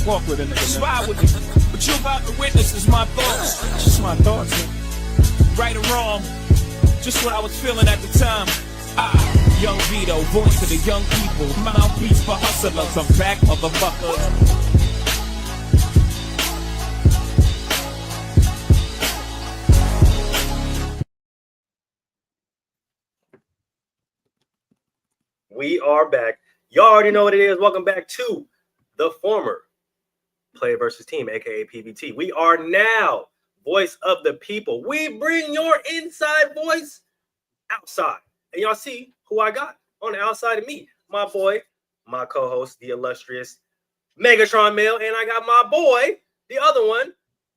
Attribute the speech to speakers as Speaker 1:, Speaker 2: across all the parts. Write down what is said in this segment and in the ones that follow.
Speaker 1: walk with a nigga. Ride with me. What you about to witness is my thoughts. Just my thoughts, man. Right or wrong, just what I was feeling at the time. Young Vito, voice of the young people, mouthpiece for hustlers. I'm back, motherfuckers.
Speaker 2: We are back. Y'all already know what it is. Welcome back to the former Player versus Team, aka PVT. We are now voice of the people. We bring your inside voice outside. And y'all see who I got on the outside of me. My boy, my co-host, the illustrious Megatron Mill. And I got my boy, the other one,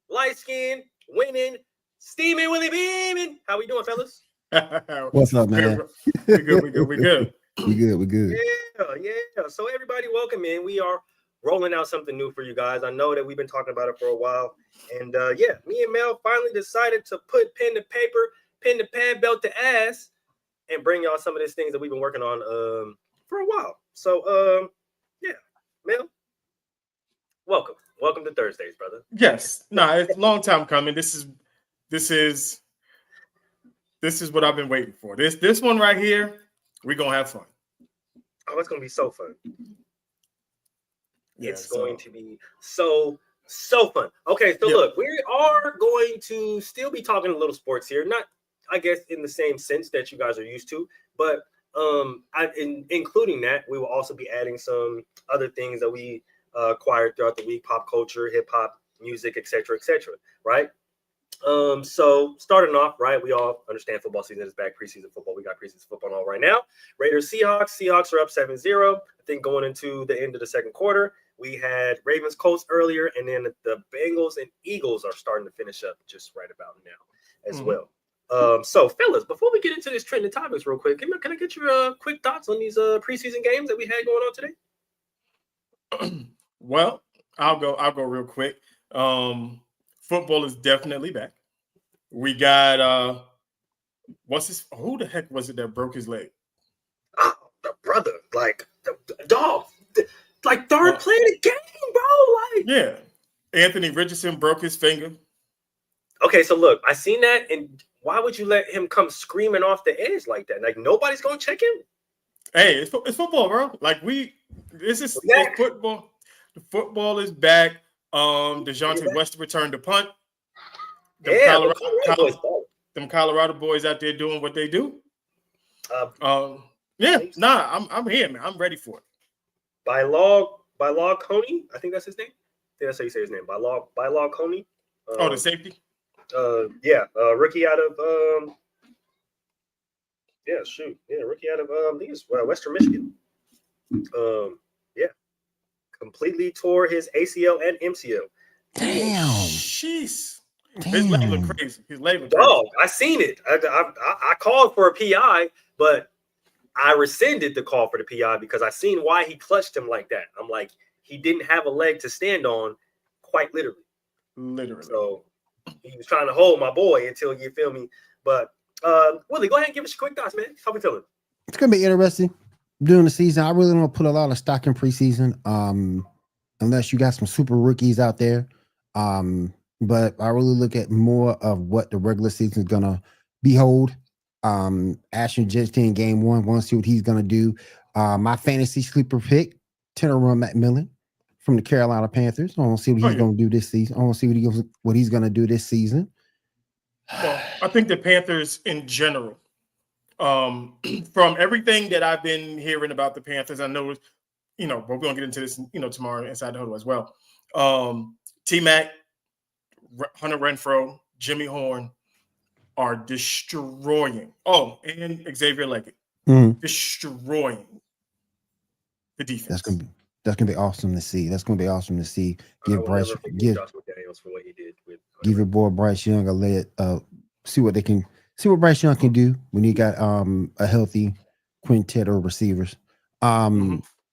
Speaker 2: light-skinned, winning, steaming, Willie Beaming. How we doing, fellas?
Speaker 3: What's up, man?
Speaker 4: We good. We good.
Speaker 2: Yeah. So everybody, welcome in. We are rolling out something new for you guys. I know that we've been talking about it for a while. And me and Mel finally decided to put pen to paper, pen to pad, belt to ass, and bring y'all some of these things that we've been working on for a while. So Mel, welcome to Thursdays, brother.
Speaker 4: Yes, it's a long time coming. This is what I've been waiting for. This one right here, we're gonna have fun.
Speaker 2: Oh, it's gonna be so fun.
Speaker 4: Yeah,
Speaker 2: it's going to be so fun. Okay, so look, we are going to still be talking a little sports here, not I guess in the same sense that you guys are used to, but including that, we will also be adding some other things that we acquired throughout the week: pop culture, hip hop, music, etc., right? So starting off, right, we all understand football season is back. Preseason football, we got preseason football on right now. Raiders, Seahawks are up 7-0. I think going into the end of the second quarter, we had Ravens, Colts earlier, and then the Bengals and Eagles are starting to finish up just right about now as well. So fellas, before we get into this trending topics real quick, can I get your quick thoughts on these preseason games that we had going on today?
Speaker 4: Well, I'll go real quick. Football is definitely back. We got who the heck was it that broke his leg?
Speaker 2: Oh, the brother, like the dog, like third play of the game, bro. Like,
Speaker 4: yeah, Anthony Richardson broke his finger.
Speaker 2: Okay, so look, I seen that, and why would you let him come screaming off the edge like that? Like nobody's gonna check him.
Speaker 4: Hey, it's football, bro. Like it's football. The football is back. DeJounte West returned to punt. Them Colorado boys out there doing what they do. I'm here, man. I'm ready for it.
Speaker 2: By law, Coney. I think that's his name. I think that's how you say his name. By law, Coney.
Speaker 4: The safety.
Speaker 2: Rookie out of rookie out of I think it's Western Michigan. Completely tore his ACL and MCL.
Speaker 3: Damn.
Speaker 4: Jeez. His leg look crazy.
Speaker 2: Dog, I seen it. I called for a PI, but I rescinded the call for the PI because I seen why he clutched him like that. I'm like, he didn't have a leg to stand on, quite literally. So he was trying to hold my boy until, you feel me. But Willie, go ahead and give us your quick thoughts, man. How we feeling?
Speaker 3: It's gonna be interesting during the season. I really don't put a lot of stock in preseason, unless you got some super rookies out there. But I really look at more of what the regular season is gonna behold. Ashton Jetty in game one. Want to see what he's gonna do. My fantasy sleeper pick, Tenorun McMillan from the Carolina Panthers. I want to see what he's gonna do this season. I want to see what he's gonna do this season.
Speaker 4: Well, I think the Panthers in general, from everything that I've been hearing about the Panthers, I know, but we're gonna get into this, tomorrow inside the huddle as well. T-Mac, Hunter Renfrow, Jimmy Horn are destroying. Oh, and Xavier Leggett destroying the defense.
Speaker 3: That's gonna be awesome to see. Give Bryce, give your boy Bryce Young a let see what Bryce Young can do when you got a healthy quintet of receivers.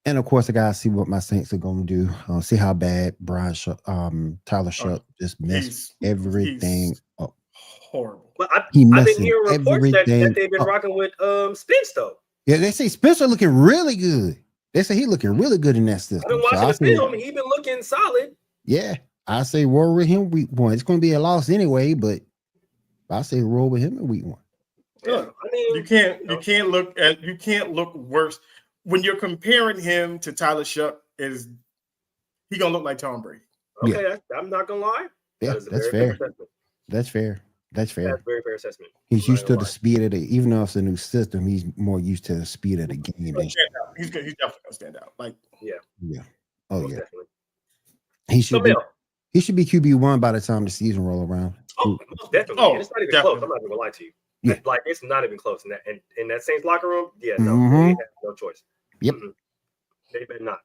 Speaker 3: And of course, I gotta see what my Saints are gonna do. See how bad Tyler Shutt just messed everything up.
Speaker 4: Horrible.
Speaker 2: But I've been hearing reports that they've been rocking with Spence though.
Speaker 3: Yeah, they say Spencer looking really good. They say he looking really good in that
Speaker 2: I've
Speaker 3: system.
Speaker 2: been
Speaker 3: So
Speaker 2: watching
Speaker 3: I
Speaker 2: the
Speaker 3: say,
Speaker 2: film. He been looking solid.
Speaker 3: yeah, I say roll with him week 1. It's going to be a loss anyway, but I say roll with him in week 1.
Speaker 2: Yeah,
Speaker 4: Look,
Speaker 2: I mean,
Speaker 4: you can't look worse when you're comparing him to Tyler Shuck. He gonna look like Tom Brady?
Speaker 2: Okay, I'm not gonna lie.
Speaker 3: Yeah,
Speaker 2: That is a
Speaker 3: that's
Speaker 2: very
Speaker 3: fair.
Speaker 2: fair assessment.
Speaker 3: That's fair. That's fair.
Speaker 2: That's a very fair assessment.
Speaker 3: He's
Speaker 2: I'm not
Speaker 3: used to
Speaker 2: gonna
Speaker 3: the
Speaker 2: lie.
Speaker 3: speed of the, even though it's a new system, he's more used to the speed of the game.
Speaker 4: He's gonna stand out. He's definitely gonna stand out. Like,
Speaker 2: Yeah,
Speaker 3: Yeah. Oh
Speaker 2: most
Speaker 3: yeah.
Speaker 2: definitely.
Speaker 3: He
Speaker 2: So
Speaker 3: should be.
Speaker 2: Mel,
Speaker 3: He should be QB1 by the time the season roll around.
Speaker 2: most definitely.
Speaker 4: Oh,
Speaker 2: And it's not even
Speaker 4: definitely.
Speaker 2: close. I'm not even gonna lie to you.
Speaker 3: Yeah.
Speaker 2: Like it's not even close. In that Saints locker room, yeah, no,
Speaker 3: Mhm.
Speaker 2: they have no choice.
Speaker 3: Yep.
Speaker 2: They better not.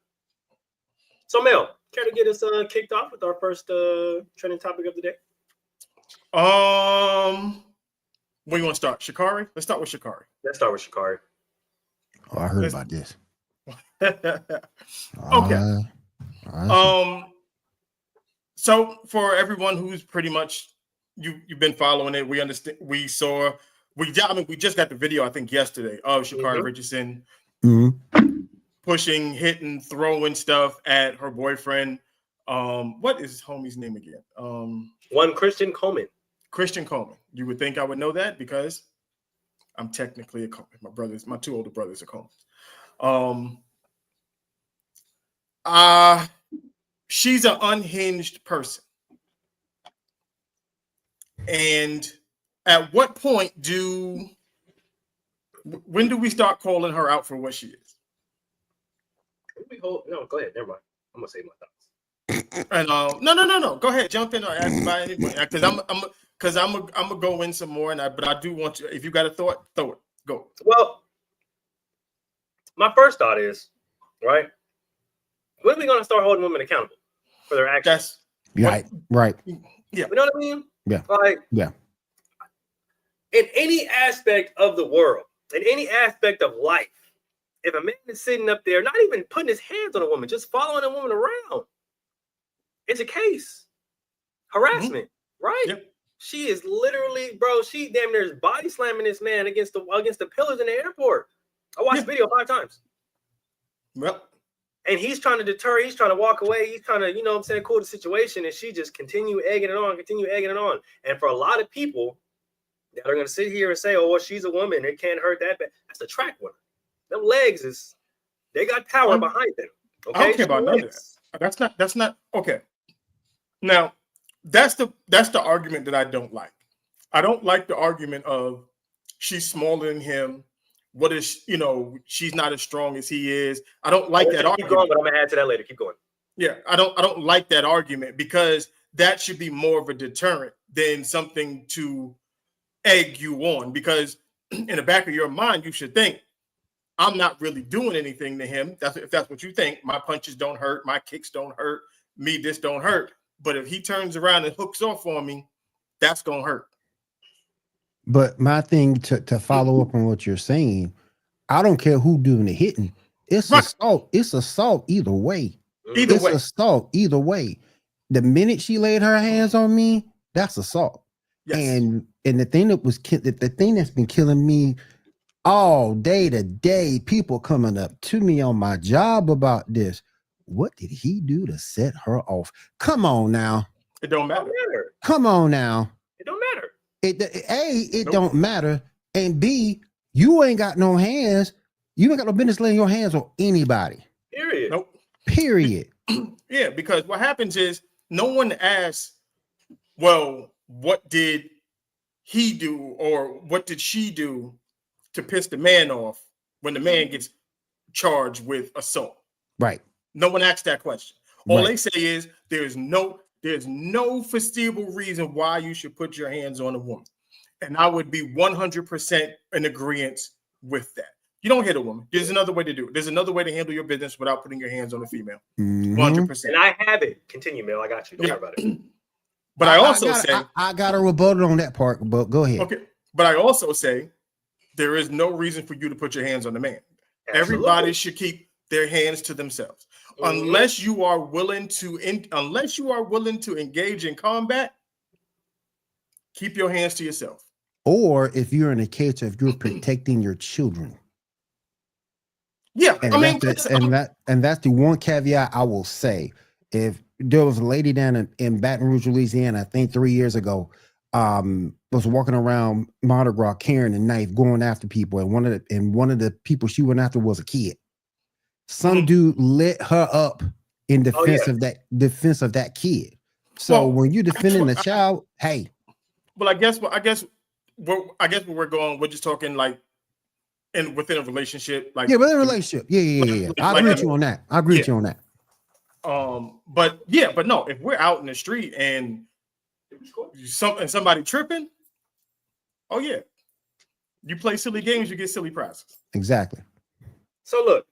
Speaker 2: So Mel, care to get us kicked off with our first trending topic of the day?
Speaker 4: where you want to start? Shikari? Let's start with Shikari.
Speaker 2: Let's start with Shikari.
Speaker 3: Oh, I heard about this.
Speaker 4: Okay.
Speaker 3: I
Speaker 4: So for everyone who's pretty much you've been following it, we understand. We just got the video I think yesterday of Shikari Richardson pushing, hitting, throwing stuff at her boyfriend. What is his homie's name again?
Speaker 2: One Christian Coleman.
Speaker 4: Christian Coleman. You would think I would know that because I'm technically a Coleman. My 2 older brothers are Colemans. She's an unhinged person. And at what point when do we start calling her out for what she is?
Speaker 2: No, go ahead. Never mind. I'm gonna say my thoughts.
Speaker 4: And no. Go ahead, jump in or ask by any point. Because I'm gonna go in some more, but I do want you. If you got a thought, throw it. Go.
Speaker 2: Well, my first thought is, right, when are we gonna start holding women accountable for their actions?
Speaker 3: right.
Speaker 2: Yeah. You know what I mean?
Speaker 3: Yeah.
Speaker 2: Like,
Speaker 3: yeah.
Speaker 2: In any aspect of the world, in any aspect of life, if a man is sitting up there, not even putting his hands on a woman, just following a woman around, it's a case. Harassment, right?
Speaker 4: Yep.
Speaker 2: She is literally, bro, she damn near is body slamming this man against the pillars in the airport. I watched the video 5 times.
Speaker 4: Well,
Speaker 2: and he's trying to deter, he's trying to walk away, he's trying to, cool the situation, and she just continue egging it on. And for a lot of people that are going to sit here and say, oh, well, she's a woman, it can't hurt that bad. That's a track winner. Them legs they got power behind them. Okay?
Speaker 4: I don't care about none of that. That's not okay. Now, that's the argument that I don't like. I don't like the argument of she's smaller than him. What is, she's not as strong as he is. I don't like that argument.
Speaker 2: Keep going, but I'm gonna add to that later. Keep going.
Speaker 4: Yeah, I don't like that argument because that should be more of a deterrent than something to egg you on. Because in the back of your mind, you should think, I'm not really doing anything to him. If that's what you think. My punches don't hurt, my kicks don't hurt, this don't hurt. But if he turns around and hooks off on me, that's gonna hurt.
Speaker 3: But my thing to follow up on what you're saying, I don't care who doing the hitting. It's assault. It's assault either way. Assault either way. The minute she laid her hands on me, that's assault. Yes. And the thing the thing that's been killing me all day today, people coming up to me on my job about this. What did he do to set her off? Come on now.
Speaker 4: It don't matter.
Speaker 3: Come on now.
Speaker 2: It don't matter.
Speaker 3: It don't matter. And B, you ain't got no hands. You ain't got no business laying your hands on anybody.
Speaker 2: Period.
Speaker 4: Nope.
Speaker 3: Period.
Speaker 4: Yeah, because what happens is no one asks, well, what did he do or what did she do to piss the man off when the man gets charged with assault?
Speaker 3: Right.
Speaker 4: No one asks that question. All they say is there's no foreseeable reason why you should put your hands on a woman. And I would be 100% in agreement with that. You don't hit a woman. There's another way to do it. There's another way to handle your business without putting your hands on a female. 100%.
Speaker 2: And I have it. Continue, Mel. I got you. Don't worry about it.
Speaker 4: But
Speaker 3: I got a rebuttal on that part, but go ahead.
Speaker 4: Okay. But I also say there is no reason for you to put your hands on the man. Absolutely. Everybody should keep their hands to themselves. Unless you are willing to engage in combat, keep your hands to yourself.
Speaker 3: Or if you're in a case of you're protecting your children.
Speaker 4: Yeah,
Speaker 3: And
Speaker 4: I mean,
Speaker 3: that's the one caveat I will say. If there was a lady down in Baton Rouge, Louisiana, I think 3 years ago, was walking around Mardi Gras carrying a knife, going after people, and one of the people she went after was a kid. Some dude lit her up in defense of that kid. So when you're defending a child, hey.
Speaker 4: Well, I guess where we're going, we're just talking like within a relationship, like
Speaker 3: within a relationship. Yeah. I agree with you on that.
Speaker 4: But no, if we're out in the street and somebody tripping, oh yeah, you play silly games, you get silly prizes.
Speaker 3: Exactly.
Speaker 2: So look,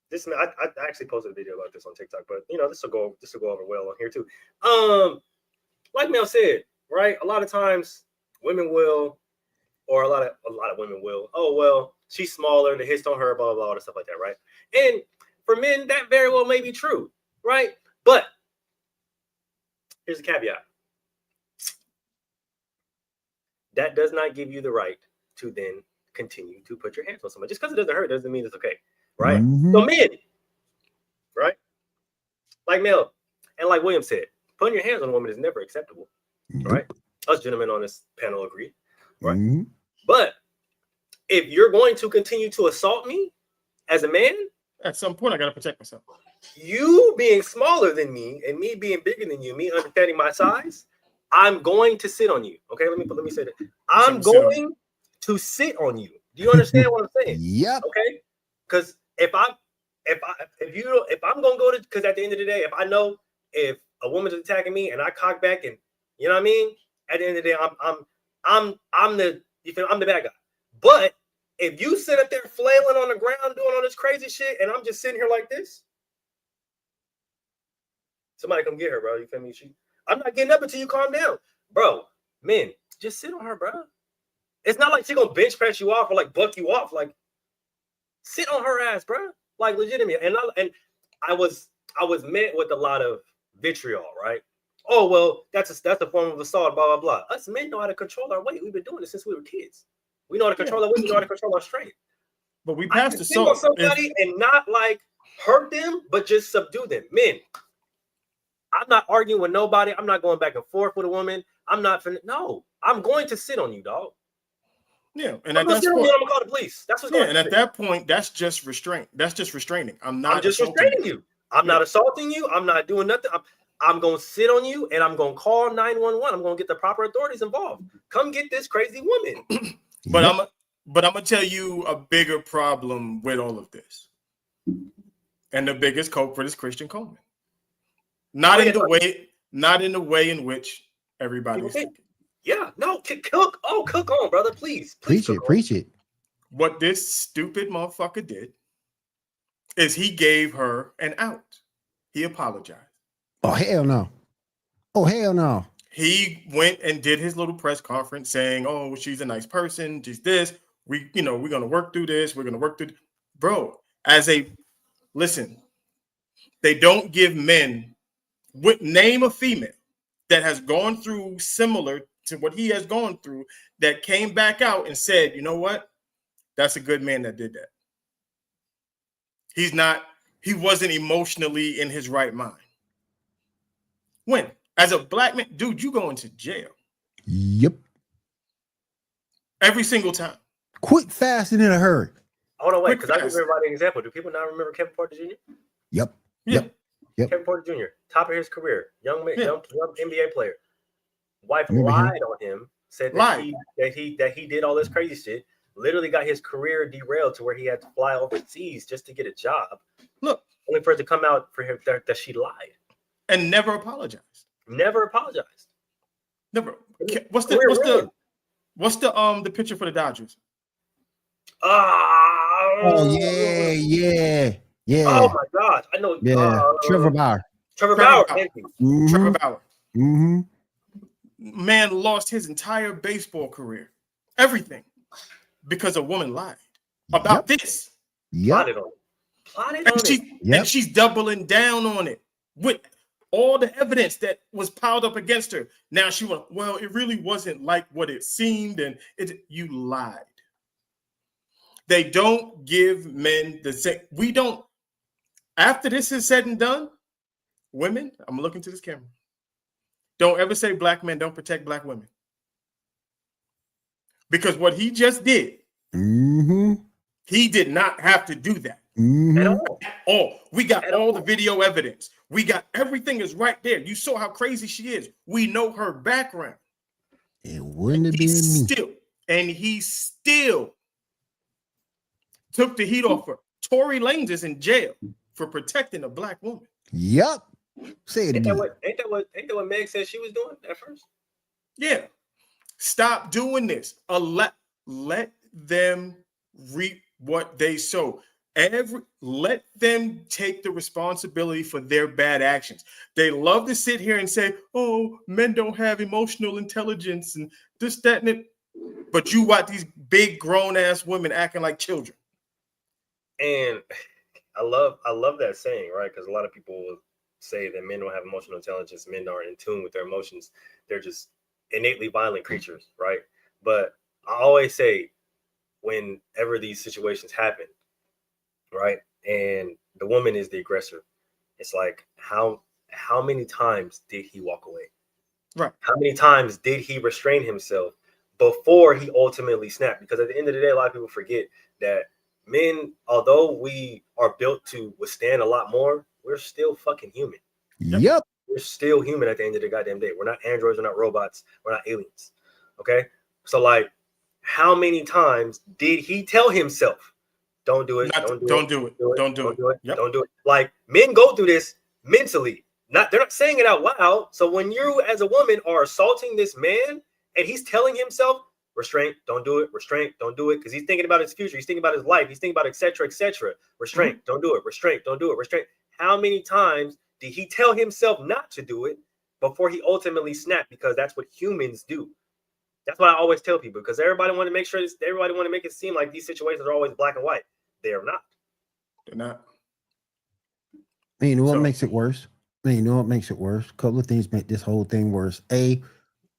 Speaker 2: this I actually posted a video about this on TikTok, but this will go over well on here too. Like Mel said, right? A lot of times women will, or a lot of women will, oh well, she's smaller, the hits don't hurt, blah blah blah, and stuff like that, right? And for men, that very well may be true, right? But here's a caveat. That does not give you the right to then continue to put your hands on somebody. Just because it doesn't hurt doesn't mean it's okay, right? So men, right? Like Mel and like William said, putting your hands on a woman is never acceptable, right? Us gentlemen on this panel agree, right? But if you're going to continue to assault me as a man,
Speaker 4: at some point I got to protect myself.
Speaker 2: You being smaller than me and me being bigger than you, me understanding my size, I'm going to sit on you. Okay, let me say that. I'm going to sit on you. Do you understand what I'm saying?
Speaker 3: Yep.
Speaker 2: Okay, because if I'm gonna go to, because at the end of the day, if I know if a woman's attacking me and I cock back and you know what I mean, at the end of the day, I'm the bad guy. But if you sit up there flailing on the ground doing all this crazy shit and I'm just sitting here like this, somebody come get her, bro. You feel me? I'm not getting up until you calm down, bro. Men, just sit on her, bro. It's not like she gonna bench press you off or like buck you off. Like, sit on her ass, bro. Like, legitimately. And I was met with a lot of vitriol, right? Oh well, that's a form of assault. Blah blah blah. Us men know how to control our weight. We've been doing it since we were kids. We know how to control our weight. We know how to control our strength.
Speaker 4: But we passed the
Speaker 2: assault on somebody and not like hurt them, but just subdue them. Men, I'm not arguing with nobody. I'm not going back and forth with a woman. I'm going to sit on you, dog.
Speaker 4: Yeah, and
Speaker 2: I'm gonna call the police. That's what's going on.
Speaker 4: And at that point, that's just restraint. That's just restraining. I'm just
Speaker 2: restraining you. I'm not assaulting you. I'm not doing nothing. I'm gonna sit on you and I'm gonna call 911. I'm gonna get the proper authorities involved. Come get this crazy woman.
Speaker 4: But I'm gonna tell you a bigger problem with all of this. And the biggest culprit is Christian Coleman. Not in the way in which everybody's thinking.
Speaker 2: Yeah, no, cook on, brother, please.
Speaker 3: Preach it.
Speaker 4: What this stupid motherfucker did is he gave her an out. He apologized.
Speaker 3: Oh, hell no.
Speaker 4: He went and did his little press conference saying, oh, she's a nice person, just this. We're going to work through this. We're going to work through. Bro, listen, they don't give men, name a female that has gone through similar to what he has gone through that came back out and said, you know what? That's a good man that did that. He wasn't emotionally in his right mind. When? As a black man, dude, you going to jail.
Speaker 3: Yep.
Speaker 4: Every single time.
Speaker 3: Quick, fast, and in a hurry.
Speaker 2: Hold on, wait, because I can provide an example. Do people not remember Kevin Porter Jr.?
Speaker 3: Yep.
Speaker 2: Kevin Porter Jr., top of his career, young NBA player. Wife lied on him, said that he did all this crazy shit. Literally got his career derailed to where he had to fly overseas just to get a job.
Speaker 4: Look,
Speaker 2: only for it to come out for him that she lied
Speaker 4: and never apologized.
Speaker 2: Never.
Speaker 4: What's the picture for the Dodgers?
Speaker 3: Oh yeah.
Speaker 2: Oh my gosh, I know.
Speaker 3: Yeah, Trevor Bauer.
Speaker 2: Trevor Bauer.
Speaker 3: Mm-hmm.
Speaker 4: Man lost his entire baseball career, everything, because a woman lied about this.
Speaker 2: Plotted on it.
Speaker 4: And she's doubling down on it with all the evidence that was piled up against her. Now she went, well, it really wasn't like what it seemed, and you lied. They don't give men the same. We don't. After this is said and done, women, I'm looking to this camera. Don't ever say black men don't protect black women. Because what he just did, he did not have to do that.
Speaker 2: At all.
Speaker 4: At all. We got all the video evidence. We got everything is right there. You saw how crazy she is. We know her background.
Speaker 3: It wouldn't have been me.
Speaker 4: He still took the heat off her. Tory Lanez is in jail for protecting a black woman.
Speaker 3: Yep. Say it again.
Speaker 2: Ain't that what Meg said she was doing at first?
Speaker 4: Yeah. Stop doing this. Let them reap what they sow. Let them take the responsibility for their bad actions. They love to sit here and say, "Oh, men don't have emotional intelligence and this, that, and it." But you watch these big grown ass women acting like children.
Speaker 2: And I love that saying, right? Because a lot of people will say that men don't have emotional intelligence, men aren't in tune with their emotions. They're just innately violent creatures, right? But I always say, whenever these situations happen, right, and the woman is the aggressor, it's like how many times did he walk away?
Speaker 4: Right.
Speaker 2: How many times did he restrain himself before he ultimately snapped? Because at the end of the day, a lot of people forget that men, although we are built to withstand a lot more, we're still fucking human.
Speaker 3: Yep.
Speaker 2: We're still human at the end of the goddamn day. We're not androids, we're not robots, we're not aliens. Okay? So like, how many times did he tell himself, don't do it,
Speaker 4: Don't do it. Yep.
Speaker 2: Don't do it. Like, men go through this mentally. They're not saying it out loud. So when you as a woman are assaulting this man and he's telling himself, restraint, don't do it, restraint, don't do it, because he's thinking about his future, he's thinking about his life, he's thinking about etc. Restraint, don't do it, restraint, don't do it, restraint. How many times did he tell himself not to do it before he ultimately snapped? Because that's what humans do. That's what I always tell people, because everybody want to make sure everybody want to make it seem like these situations are always black and white. They are not.
Speaker 4: They're not.
Speaker 3: And you know what makes it worse? A couple of things make this whole thing worse. A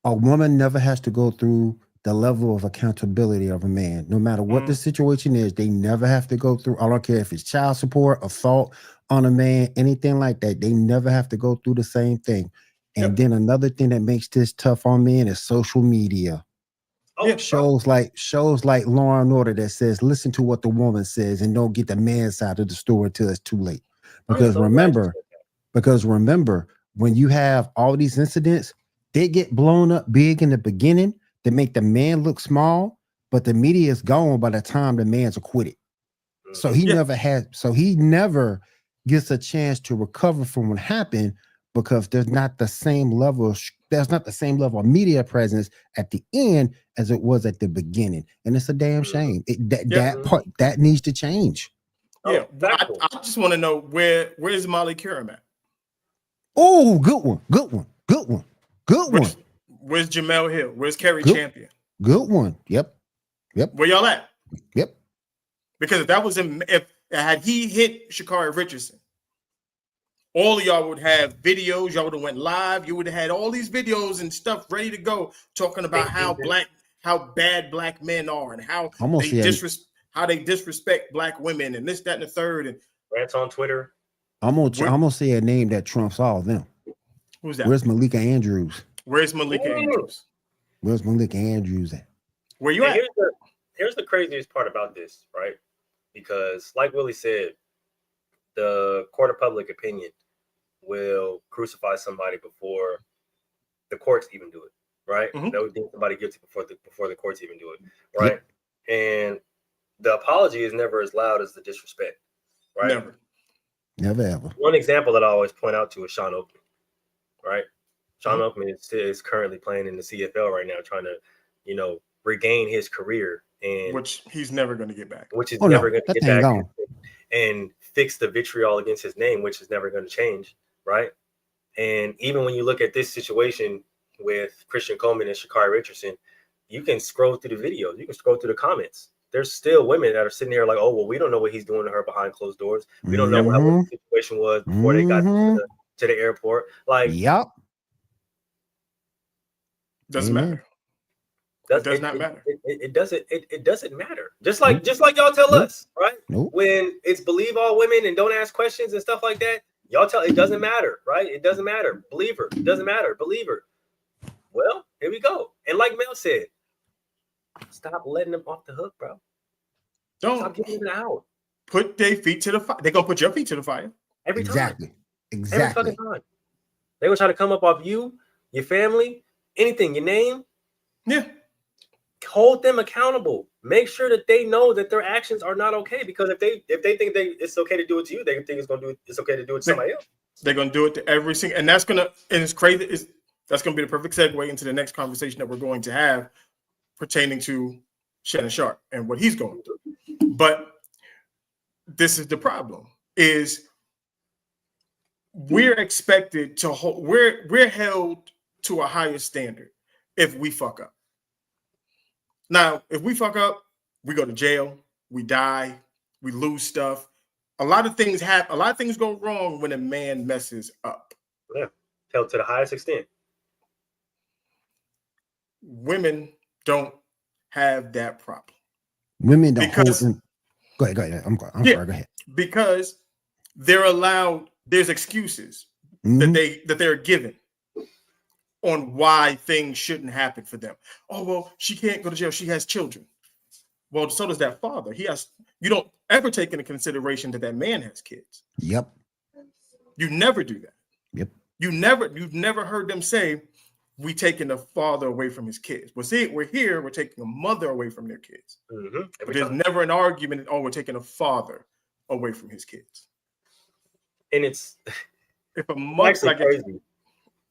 Speaker 3: woman never has to go through the level of accountability of a man. No matter what the situation is, they never have to go through. I don't care if it's child support, assault on a man, anything like that. They never have to go through the same thing. And then another thing that makes this tough on men is social media. Shows like Law and Order that says, listen to what the woman says and don't get the man's side of the story until it's too late. Because remember, when you have all these incidents, they get blown up big in the beginning to make the man look small, but the media is gone by the time the man's acquitted. So he never gets a chance to recover from what happened, because there's not the same level of media presence at the end as it was at the beginning. And it's a damn shame. That needs to change.
Speaker 4: Yeah, I just want to know where's Molly Karam at?
Speaker 3: Oh, good one.
Speaker 4: Where's Jamel Hill? Where's Kerry Champion?
Speaker 3: Good one. Yep.
Speaker 4: Where y'all at?
Speaker 3: Yep.
Speaker 4: Because if that was him, if had he hit Sha'Carri Richardson, all of y'all would have videos. Y'all would have went live. You would have had all these videos and stuff ready to go, talking about how bad black men are and how they disrespect black women and this, that, and the third. And
Speaker 2: rants on Twitter.
Speaker 3: I'm gonna say a name that trumps all of them.
Speaker 4: Who's that?
Speaker 3: Where's Malika Andrews?
Speaker 4: Where's Malika Andrews?
Speaker 3: Where's Malika Andrews at?
Speaker 4: Where you at?
Speaker 2: Here's the craziest part about this, right? Because like Willie said, the court of public opinion will crucify somebody before the courts even do it, right? They would deem somebody guilty before the courts even do it, right? Yep. And the apology is never as loud as the disrespect, right?
Speaker 3: Never ever.
Speaker 2: One example that I always point out to is Sean Oakman, right? Sean Oakman is currently playing in the CFL right now, trying to, regain his career, and
Speaker 4: which he's never going to get back.
Speaker 2: Which is never going to get back, and fix the vitriol against his name, which is never going to change, right? And even when you look at this situation with Christian Coleman and Sha'Carri Richardson, you can scroll through the videos, you can scroll through the comments. There's still women that are sitting here like, oh, well, we don't know what he's doing to her behind closed doors. We don't know what the situation was before they got to the airport. Like,
Speaker 4: doesn't matter. It does not matter.
Speaker 2: It doesn't matter. Just like y'all tell us, right?
Speaker 3: Nope.
Speaker 2: When it's believe all women and don't ask questions and stuff like that, y'all tell it doesn't matter, right? It doesn't matter. Believe her. It doesn't matter. Believe her. Well, here we go. And like Mel said, stop letting them off the hook, bro. Stop
Speaker 4: Don't
Speaker 2: giving it out.
Speaker 4: put their feet to the fire. They're gonna put your feet to the fire.
Speaker 2: Every time.
Speaker 3: Exactly.
Speaker 2: Every fucking time. They gonna try to come up off you, your family, anything, your name.
Speaker 4: Yeah.
Speaker 2: Hold them accountable. Make sure that they know that their actions are not okay. Because if they think it's okay to do it to you, they think it's okay to do it to somebody else.
Speaker 4: They're gonna do it to every single, and that's gonna, and it's crazy. That's gonna be the perfect segue into the next conversation that we're going to have pertaining to Shannon Sharp and what he's going through. But this is the problem: is we're expected to hold, we're held to a higher standard if we fuck up. Now, if we fuck up, we go to jail, we die, we lose stuff. A lot of things happen. A lot of things go wrong when a man messes up.
Speaker 2: Yeah, held to the highest extent.
Speaker 4: Women don't have that problem.
Speaker 3: Women don't
Speaker 4: Because-
Speaker 3: hold them. Go ahead. I'm sorry. Go ahead.
Speaker 4: Because they're allowed. There's excuses
Speaker 3: Mhm.
Speaker 4: that they're given on why things shouldn't happen for them. Oh, well, she can't go to jail. She has children. Well, so does that father. You don't ever take into consideration that man has kids.
Speaker 3: Yep.
Speaker 4: You never do that.
Speaker 3: Yep.
Speaker 4: You've never heard them say, we taking the father away from his kids. Well, see, we're taking a mother away from their kids.
Speaker 2: Mm-hmm.
Speaker 4: But there's never an argument, oh, we're taking a father away from his kids.
Speaker 2: And it's
Speaker 4: If a mother,
Speaker 2: actually crazy.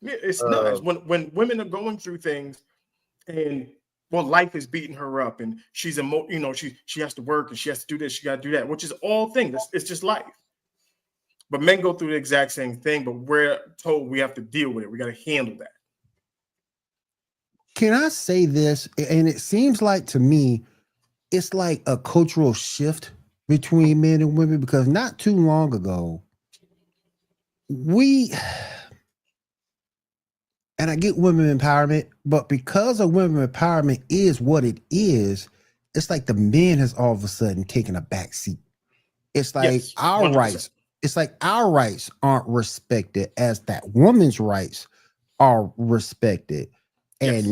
Speaker 4: It's nuts when women are going through things, and life is beating her up, and she's she has to work and she has to do this, she got to do that, which is all things. It's just life. But men go through the exact same thing, but we're told we have to deal with it. We got to handle that.
Speaker 3: Can I say this? And it seems like to me, it's like a cultural shift between men and women, because not too long ago, and I get women empowerment, but because of women empowerment is what it is, it's like the men has all of a sudden taken a back seat. It's like
Speaker 4: Yes,
Speaker 3: our
Speaker 4: 100%.
Speaker 3: rights. It's like our rights aren't respected as that woman's rights are respected.
Speaker 4: Yes.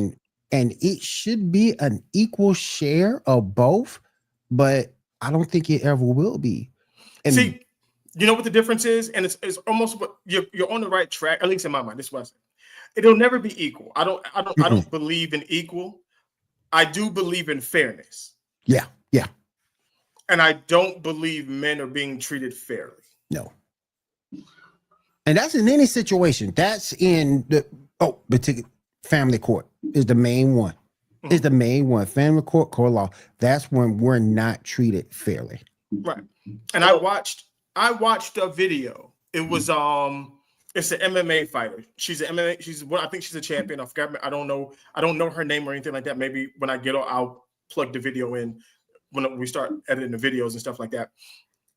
Speaker 3: And it should be an equal share of both, but I don't think it ever will be. And
Speaker 4: See, you know what the difference is? And it's almost what you're on the right track, at least in my mind. This is what I say. It'll never be equal. I don't believe in equal. I do believe in fairness.
Speaker 3: yeah.
Speaker 4: And I don't believe men are being treated fairly.
Speaker 3: No. And that's in any situation. That's in the particular family court is the main one. Is the main one. Family court law. That's when we're not treated fairly.
Speaker 4: Right. And I watched a video. It was it's an MMA fighter. She's an MMA, I think she's a champion. I forgot, I don't know her name or anything like that. Maybe when I get on, I'll plug the video in when we start editing the videos and stuff like that.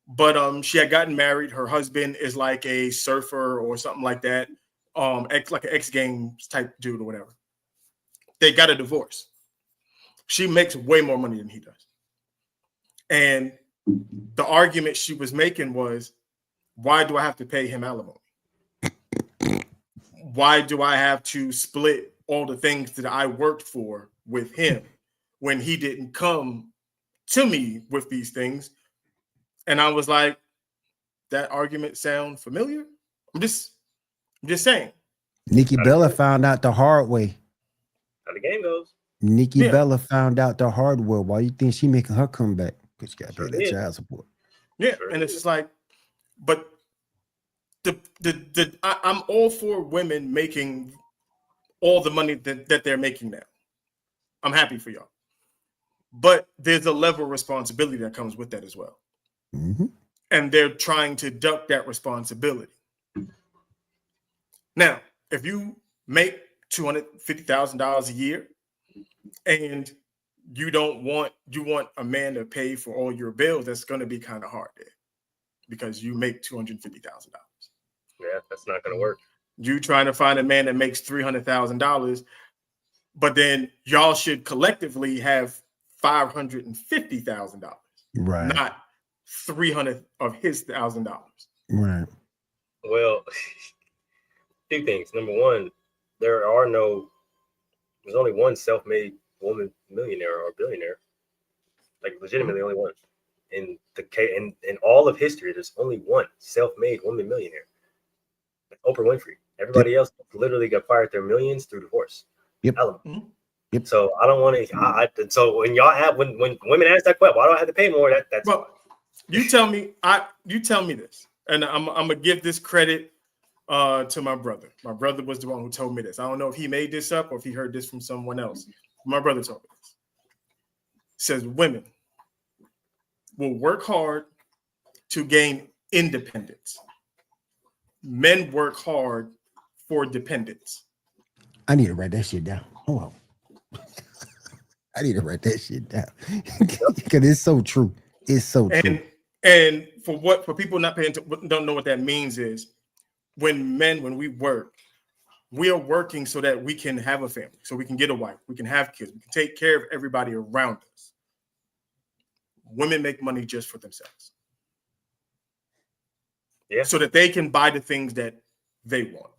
Speaker 4: But she had gotten married. Her husband is like a surfer or something like that. Like an X Games type dude or whatever. They got a divorce. She makes way more money than he does. And the argument she was making was, why do I have to pay him alimony? Why do I have to split all the things that I worked for with him when he didn't come to me with these things? And I was like, that argument sound familiar? I'm just saying.
Speaker 3: Nikki Bella found out the hard way.
Speaker 2: How the game goes.
Speaker 3: Nikki Bella found out the hard way. Why you think she making her comeback? Because she got to pay that child support.
Speaker 4: Yeah, and it's just like, but I'm all for women making all the money that they're making now. I'm happy for y'all. But there's a level of responsibility that comes with that as well.
Speaker 3: Mm-hmm.
Speaker 4: And they're trying to duck that responsibility. Now, if you make $250,000 a year and you want a man to pay for all your bills, that's going to be kind of hard there because you make $250,000.
Speaker 2: Yeah, that's not going to work.
Speaker 4: You trying to find a man that makes $300,000, but then y'all should collectively have $550,000,
Speaker 3: Right.
Speaker 4: not 300 of his $1,000.
Speaker 3: Right.
Speaker 2: Well, two things. Number one, there's only one self-made woman millionaire or billionaire. Like legitimately only one. In all of history, there's only one self-made woman millionaire. Like Oprah Winfrey. Everybody else literally got fired their millions through divorce.
Speaker 3: Yep.
Speaker 2: Yep. So I don't want to. So when y'all have when women ask that question, why do I have to pay more? That's.
Speaker 4: Well, you tell me this, and I'm gonna give this credit to my brother. My brother was the one who told me this. I don't know if he made this up or if he heard this from someone else. My brother told me this. Says women will work hard to gain independence. Men work hard for dependence.
Speaker 3: I need to write that shit down. Hold on. I need to write that shit down because it's so true. It's so true.
Speaker 4: And for people not paying don't know what that means is when we work, we are working so that we can have a family, so we can get a wife, we can have kids, we can take care of everybody around us. Women make money just for themselves.
Speaker 2: Yeah.
Speaker 4: So that they can buy the things that they want.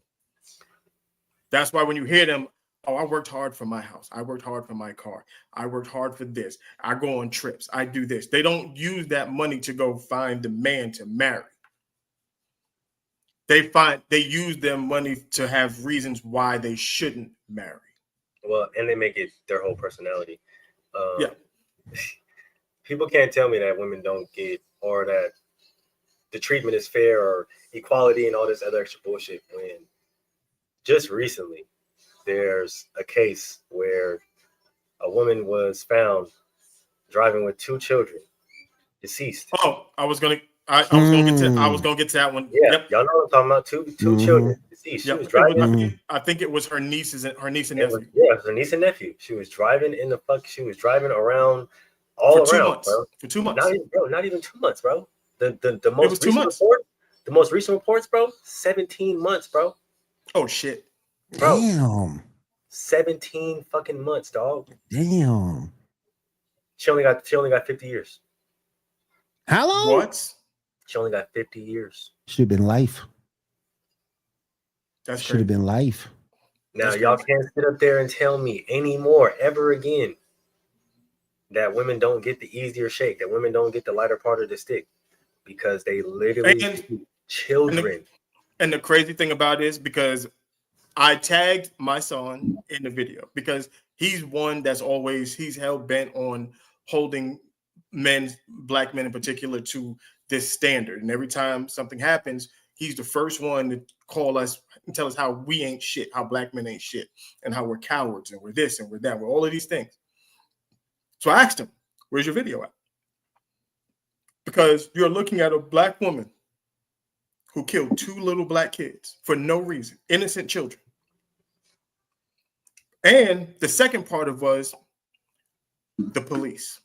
Speaker 4: That's why when you hear them, oh, I worked hard for my house. I worked hard for my car. I worked hard for this. I go on trips. I do this. They don't use that money to go find the man to marry. They use their money to have reasons why they shouldn't marry.
Speaker 2: Well, and they make it their whole personality.
Speaker 4: Yeah.
Speaker 2: People can't tell me that women don't get, or that the treatment is fair or equality and all this other extra bullshit, when just recently there's a case where a woman was found driving with 2 children, deceased.
Speaker 4: Oh, I was gonna get to that one.
Speaker 2: Yeah,
Speaker 4: yep.
Speaker 2: Y'all know what I'm talking about. Two children deceased. She was driving.
Speaker 4: I think it was her niece and nephew.
Speaker 2: Her niece and nephew. She was driving around all
Speaker 4: for
Speaker 2: around,
Speaker 4: 2 months.
Speaker 2: bro.
Speaker 4: For 2 months.
Speaker 2: Not even 2 months, bro. The most recent reports, bro, 17 months, bro.
Speaker 4: Oh shit.
Speaker 2: Bro,
Speaker 3: Damn.
Speaker 2: 17 fucking months, dog.
Speaker 3: Damn.
Speaker 2: She only got 50 years.
Speaker 3: How long?
Speaker 4: What?
Speaker 2: She only got 50 years.
Speaker 3: Should have been life.
Speaker 4: That
Speaker 3: should have been life.
Speaker 2: Now y'all can't sit up there and tell me anymore ever again that women don't get the easier shake, that women don't get the lighter part of the stick, because they literally children.
Speaker 4: And the crazy thing about it is, because I tagged my son in the video, because he's one that's he's hell bent on holding black men in particular, to this standard. And every time something happens, he's the first one to call us and tell us how we ain't shit, how black men ain't shit, and how we're cowards and we're this and we're that, we're all of these things. So I asked him, where's your video at? Because you're looking at a black woman who killed 2 little black kids for no reason, innocent children. And the second part of was the police.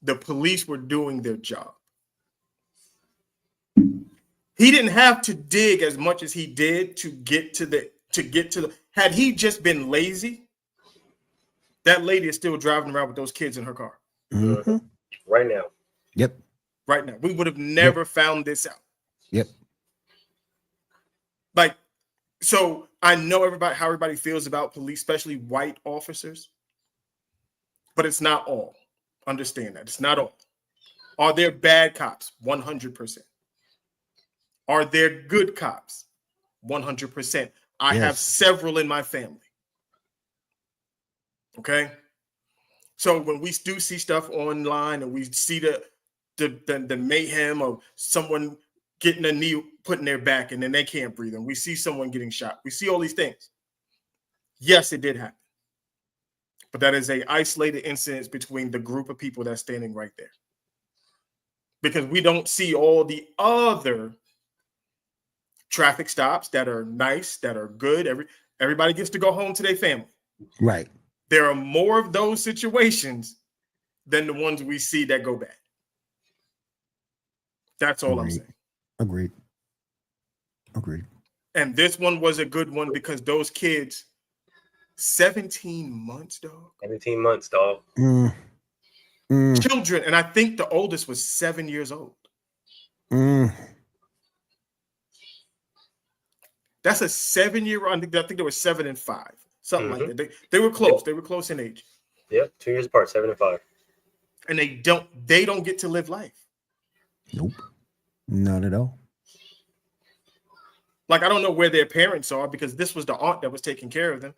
Speaker 4: The police were doing their job. He didn't have to dig as much as he did to get to the. Had he just been lazy, that lady is still driving around with those kids in her car.
Speaker 3: Mm-hmm.
Speaker 2: Right now.
Speaker 3: Yep.
Speaker 4: Right now. We would have never found this out.
Speaker 3: Yep.
Speaker 4: Like, so I know how everybody feels about police, especially white officers, but it's not all. Understand that. It's not all. Are there bad cops? 100%. Are there good cops? 100%. I have several in my family. Okay? So when we do see stuff online and we see the mayhem of someone getting a knee put in their back and then they can't breathe, and we see someone getting shot, we see all these things. Yes, it did happen. But that is a isolated incident between the group of people that's standing right there. Because we don't see all the other traffic stops that are nice, that are good. Everybody gets to go home to their family.
Speaker 3: Right.
Speaker 4: There are more of those situations than the ones we see that go bad. That's all I'm saying.
Speaker 3: Agreed.
Speaker 4: And this one was a good one because those kids, 17 months, dog.
Speaker 2: 17 months, dog.
Speaker 4: Children, and I think the oldest was 7 years old. That's a 7-year-old. I think they were 7 and 5, something like that. They were close. They were close in age.
Speaker 2: Yep, 2 years apart, 7 and 5.
Speaker 4: And they don't get to live life.
Speaker 3: Nope, not at all.
Speaker 4: Like, I don't know where their parents are because this was the aunt that was taking care of them.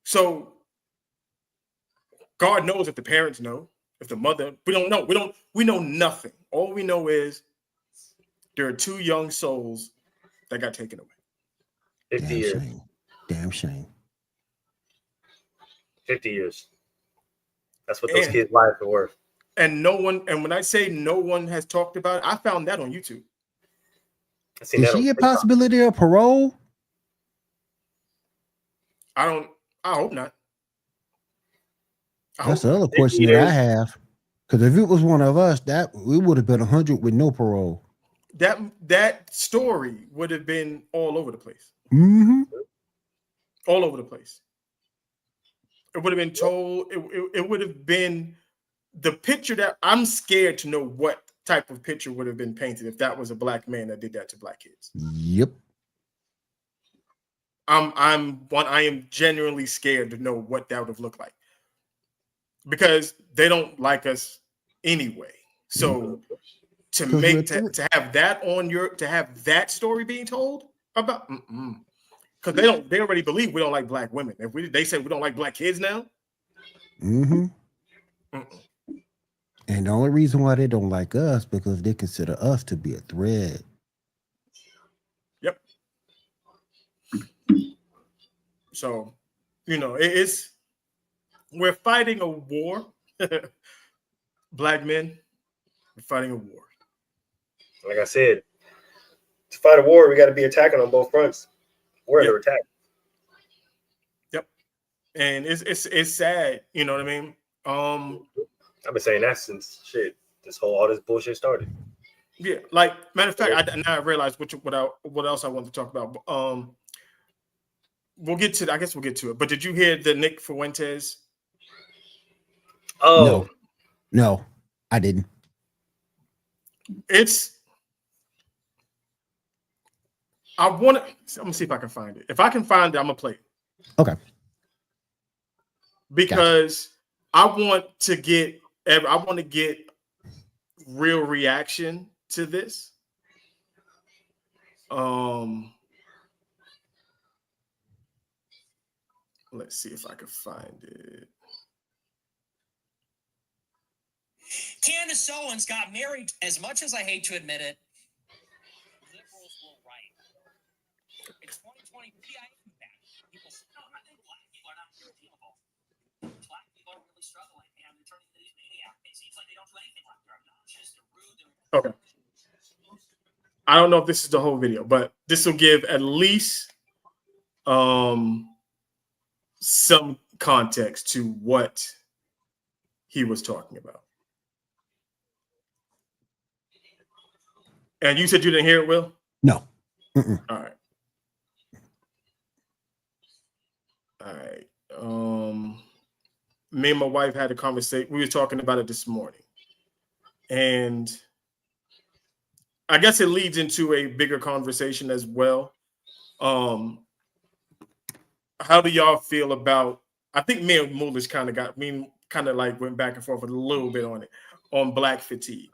Speaker 4: So God knows if the parents know, if the mother, we don't know. We know nothing. All we know is there are 2 young souls that got taken away.
Speaker 2: 50
Speaker 3: Damn
Speaker 2: years.
Speaker 3: shame. Damn shame.
Speaker 2: 50 years. That's what those kids' lives are worth.
Speaker 4: And no one, and when I say no one has talked about it, I found that on YouTube.
Speaker 3: Is she a possibility of parole?
Speaker 4: I hope not.
Speaker 3: That's the other question that I have. Because if it was one of us, that we would have been 100 with no parole.
Speaker 4: That story would have been all over the place. All over the place. It would have been told. It would have been the picture that I'm scared to know what type of picture would have been painted if that was a black man that did that to black kids.
Speaker 3: Yep.
Speaker 4: I am genuinely scared to know what that would have looked like. Because they don't like us anyway. So to have that on to have that story being told about, because they already believe we don't like black women. If they say we don't like black kids now.
Speaker 3: And the only reason why they don't like us because they consider us to be a threat.
Speaker 4: Yep. So, we're fighting a war. Black men, we're fighting a war.
Speaker 2: Like I said, to fight a war, we got to be attacking on both fronts. We're under attack.
Speaker 4: Yep. And it's sad, you know what I mean?
Speaker 2: I've been saying that since all this bullshit started.
Speaker 4: Yeah, like matter of fact, now I realized what else I want to talk about. We'll get to it. But did you hear the Nick Fuentes?
Speaker 2: Oh
Speaker 3: no, I didn't.
Speaker 4: I'm gonna see if I can find it. If I can find it, I'm gonna play it.
Speaker 3: Okay.
Speaker 4: Because I want to get real reaction to this. Let's see if I can find it.
Speaker 5: Candace Owens got married. As much as I hate to admit it, liberals were right. In 2020, people said, no, I think black people are not redeemable. Black people are really struggling, and they're turning into these maniacs. It seems like they don't do anything like they're obnoxious, they're rude.
Speaker 4: Okay. I don't know if this is the whole video, but this will give at least some context to what he was talking about. And you said you didn't hear it, Will?
Speaker 3: No.
Speaker 4: All right. Me and my wife had a conversation. We were talking about it this morning. And I guess it leads into a bigger conversation as well. How do y'all feel about, I think me and Mulish kind of went back and forth a little bit on black fatigue.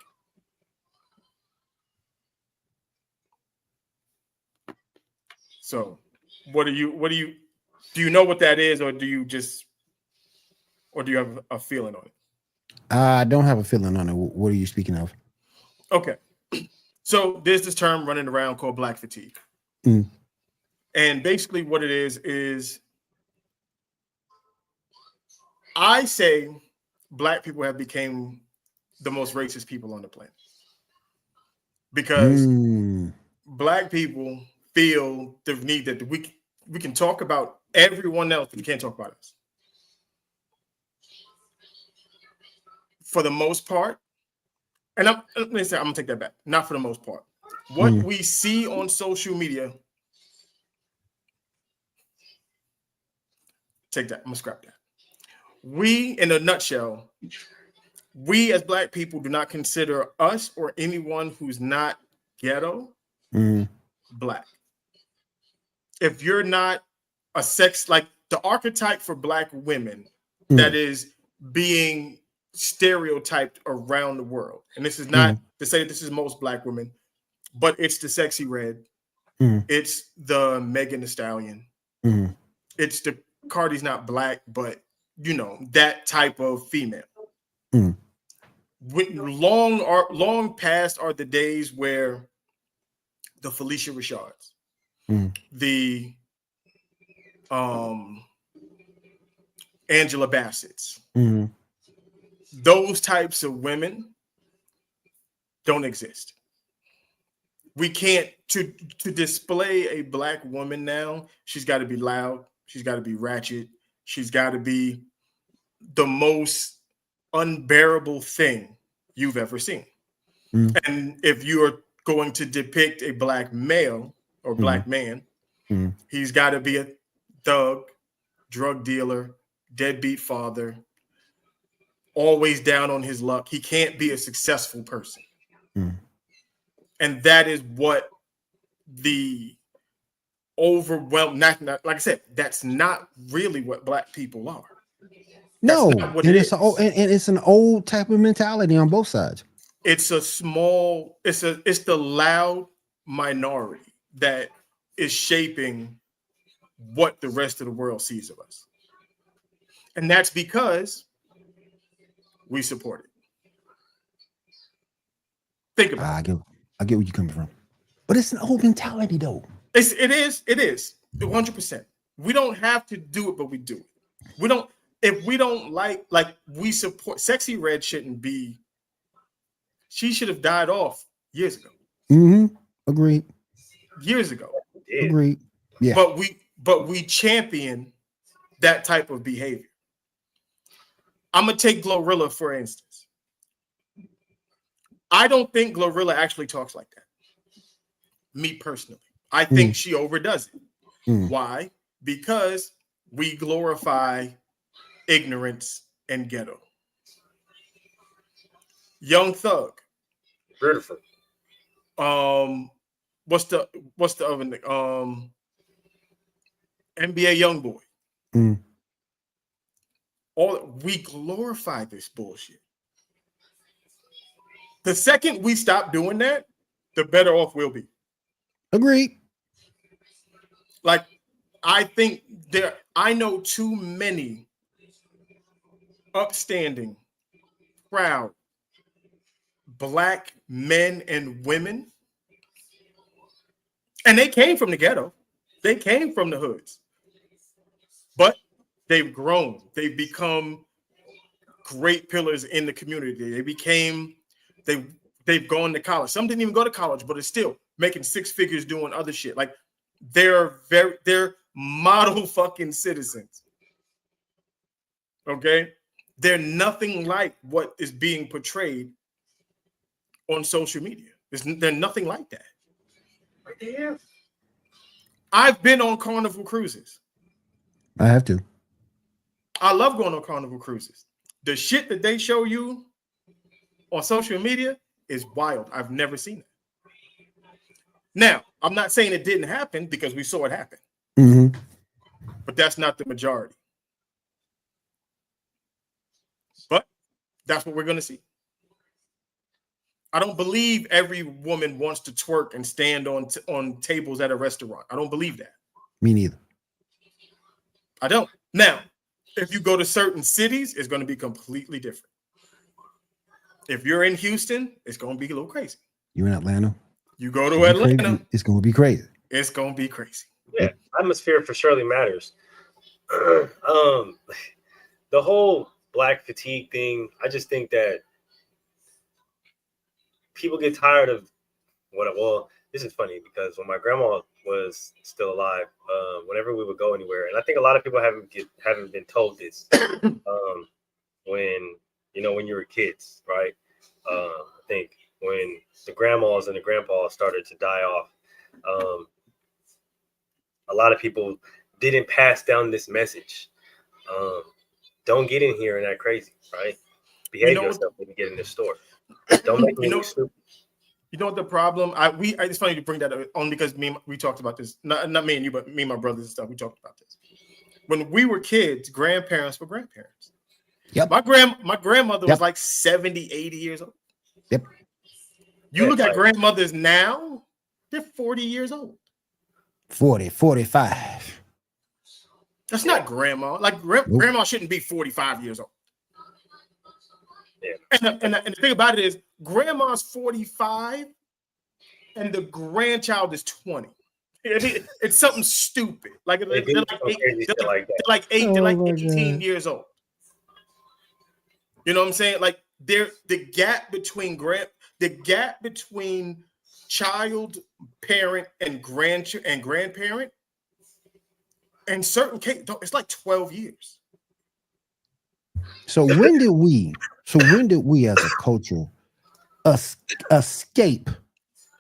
Speaker 4: So do you know what that is, or do you have a feeling on it?
Speaker 3: I don't have a feeling on it. What are you speaking of?
Speaker 4: Okay. So there's this term running around called black fatigue. And basically what it is I say black people have become the most racist people on the planet. Because black people feel the need that we can talk about everyone else, but you can't talk about us. For the most part, and I'm gonna take that back. Not for the most part. What we see on social media, take that. I'm gonna scrap that. We, in a nutshell, we as Black people do not consider us or anyone who's not ghetto Black. If you're not a sex, like the archetype for Black women that is being stereotyped around the world, and this is not to say this is most Black women, but it's the sexy red, it's the Megan Thee Stallion, it's the Cardi's not Black, but you know that type of female. Long past are the days where the Felicia Rashards, the Angela Bassett's, those types of women don't exist. We can't to display a Black woman now. She's got to be loud. She's got to be ratchet. She's got to be the most unbearable thing you've ever seen. And if you are going to depict a Black male or Black man, he's got to be a thug, drug dealer, deadbeat father, always down on his luck. He can't be a successful person. And that is what the overwhelmed, not like I said, that's not really what Black people are.
Speaker 3: No, and it's an old type of mentality on both sides.
Speaker 4: It's it's the loud minority that is shaping what the rest of the world sees of us. And that's because we support it. Think about it.
Speaker 3: I get where you're coming from. But it's an old mentality though.
Speaker 4: It is 100%. We don't have to do it, but we do it. If we don't like we support Sexy Red she should have died off years ago.
Speaker 3: Agreed.
Speaker 4: Years ago.
Speaker 3: Agreed. Yeah.
Speaker 4: But we champion that type of behavior. I'm gonna take Glorilla for instance. I don't think Glorilla actually talks like that. Me personally, I think she overdoes it. Why? Because we glorify ignorance and ghetto. Young Thug.
Speaker 2: Beautiful.
Speaker 4: What's the other nigga? NBA Youngboy. We glorify this bullshit. The second we stop doing that, the better off we'll be.
Speaker 3: Agreed.
Speaker 4: Like, I know too many upstanding, proud Black men and women, and they came from the ghetto. They came from the hoods, but they've grown. They've become great pillars in the community. They've gone to college. Some didn't even go to college, but it's still making six figures doing other shit. Like they're model fucking citizens. Okay, they're nothing like what is being portrayed on social media. They're nothing like that.
Speaker 2: Right there.
Speaker 4: I've been on Carnival cruises.
Speaker 3: I have to.
Speaker 4: I love going on Carnival cruises. The shit that they show you on social media is wild. I've never seen it. Now, I'm not saying it didn't happen because we saw it happen. But that's not the majority. But that's what we're going to see. I don't believe every woman wants to twerk and stand on tables at a restaurant. I don't believe that.
Speaker 3: Me neither.
Speaker 4: I don't. Now, if you go to certain cities, it's going to be completely different. If you're in Houston, it's going to be a little crazy.
Speaker 3: You're in Atlanta?
Speaker 4: You go to Atlanta,
Speaker 3: it's going to be crazy.
Speaker 4: It's going to be crazy.
Speaker 2: Yeah, atmosphere for surely matters. The whole Black fatigue thing, I just think that people get tired of this is funny because when my grandma was still alive, whenever we would go anywhere, and I think a lot of people haven't been told this when you were kids, right? I think when the grandmas and the grandpas started to die off. A lot of people didn't pass down this message. Don't get in here and act crazy, right? Behave yourself when you get in the store. Don't make me look stupid.
Speaker 4: You know what the problem? It's funny to bring that up only because we talked about this. Not me and you, but me and my brothers and stuff. We talked about this. When we were kids, grandparents were grandparents.
Speaker 3: Yep.
Speaker 4: My grandmother was like 70, 80 years old.
Speaker 3: Yep.
Speaker 4: You look at grandmothers now, they're 40 years old.
Speaker 3: 40, 45.
Speaker 4: That's not grandma. Like grandma shouldn't be 45 years old.
Speaker 2: Yeah.
Speaker 4: And the thing about it is, grandma's 45 and the grandchild is 20. It's something stupid. Like they're like 18 years old. You know what I'm saying? Like the gap between child, parent, and grandparent, in certain cases, it's like 12 years.
Speaker 3: So when did we as a culture escape?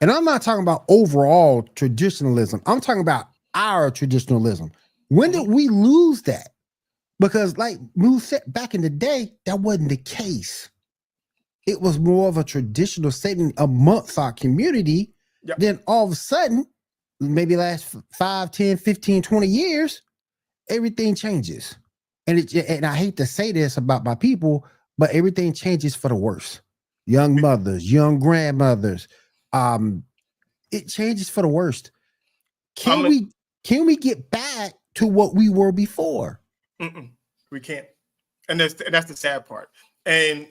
Speaker 3: And I'm not talking about overall traditionalism. I'm talking about our traditionalism. When did we lose that? Because like Moo said, back in the day, that wasn't the case. It was more of a traditional setting amongst our community. Yep. Then all of a sudden, maybe last 5, 10, 15, 20 years, everything changes. And I hate to say this about my people, but everything changes for the worse. Young mothers, young grandmothers, it changes for the worst. Can we get back to what we were before?
Speaker 4: We can't, and that's the sad part. And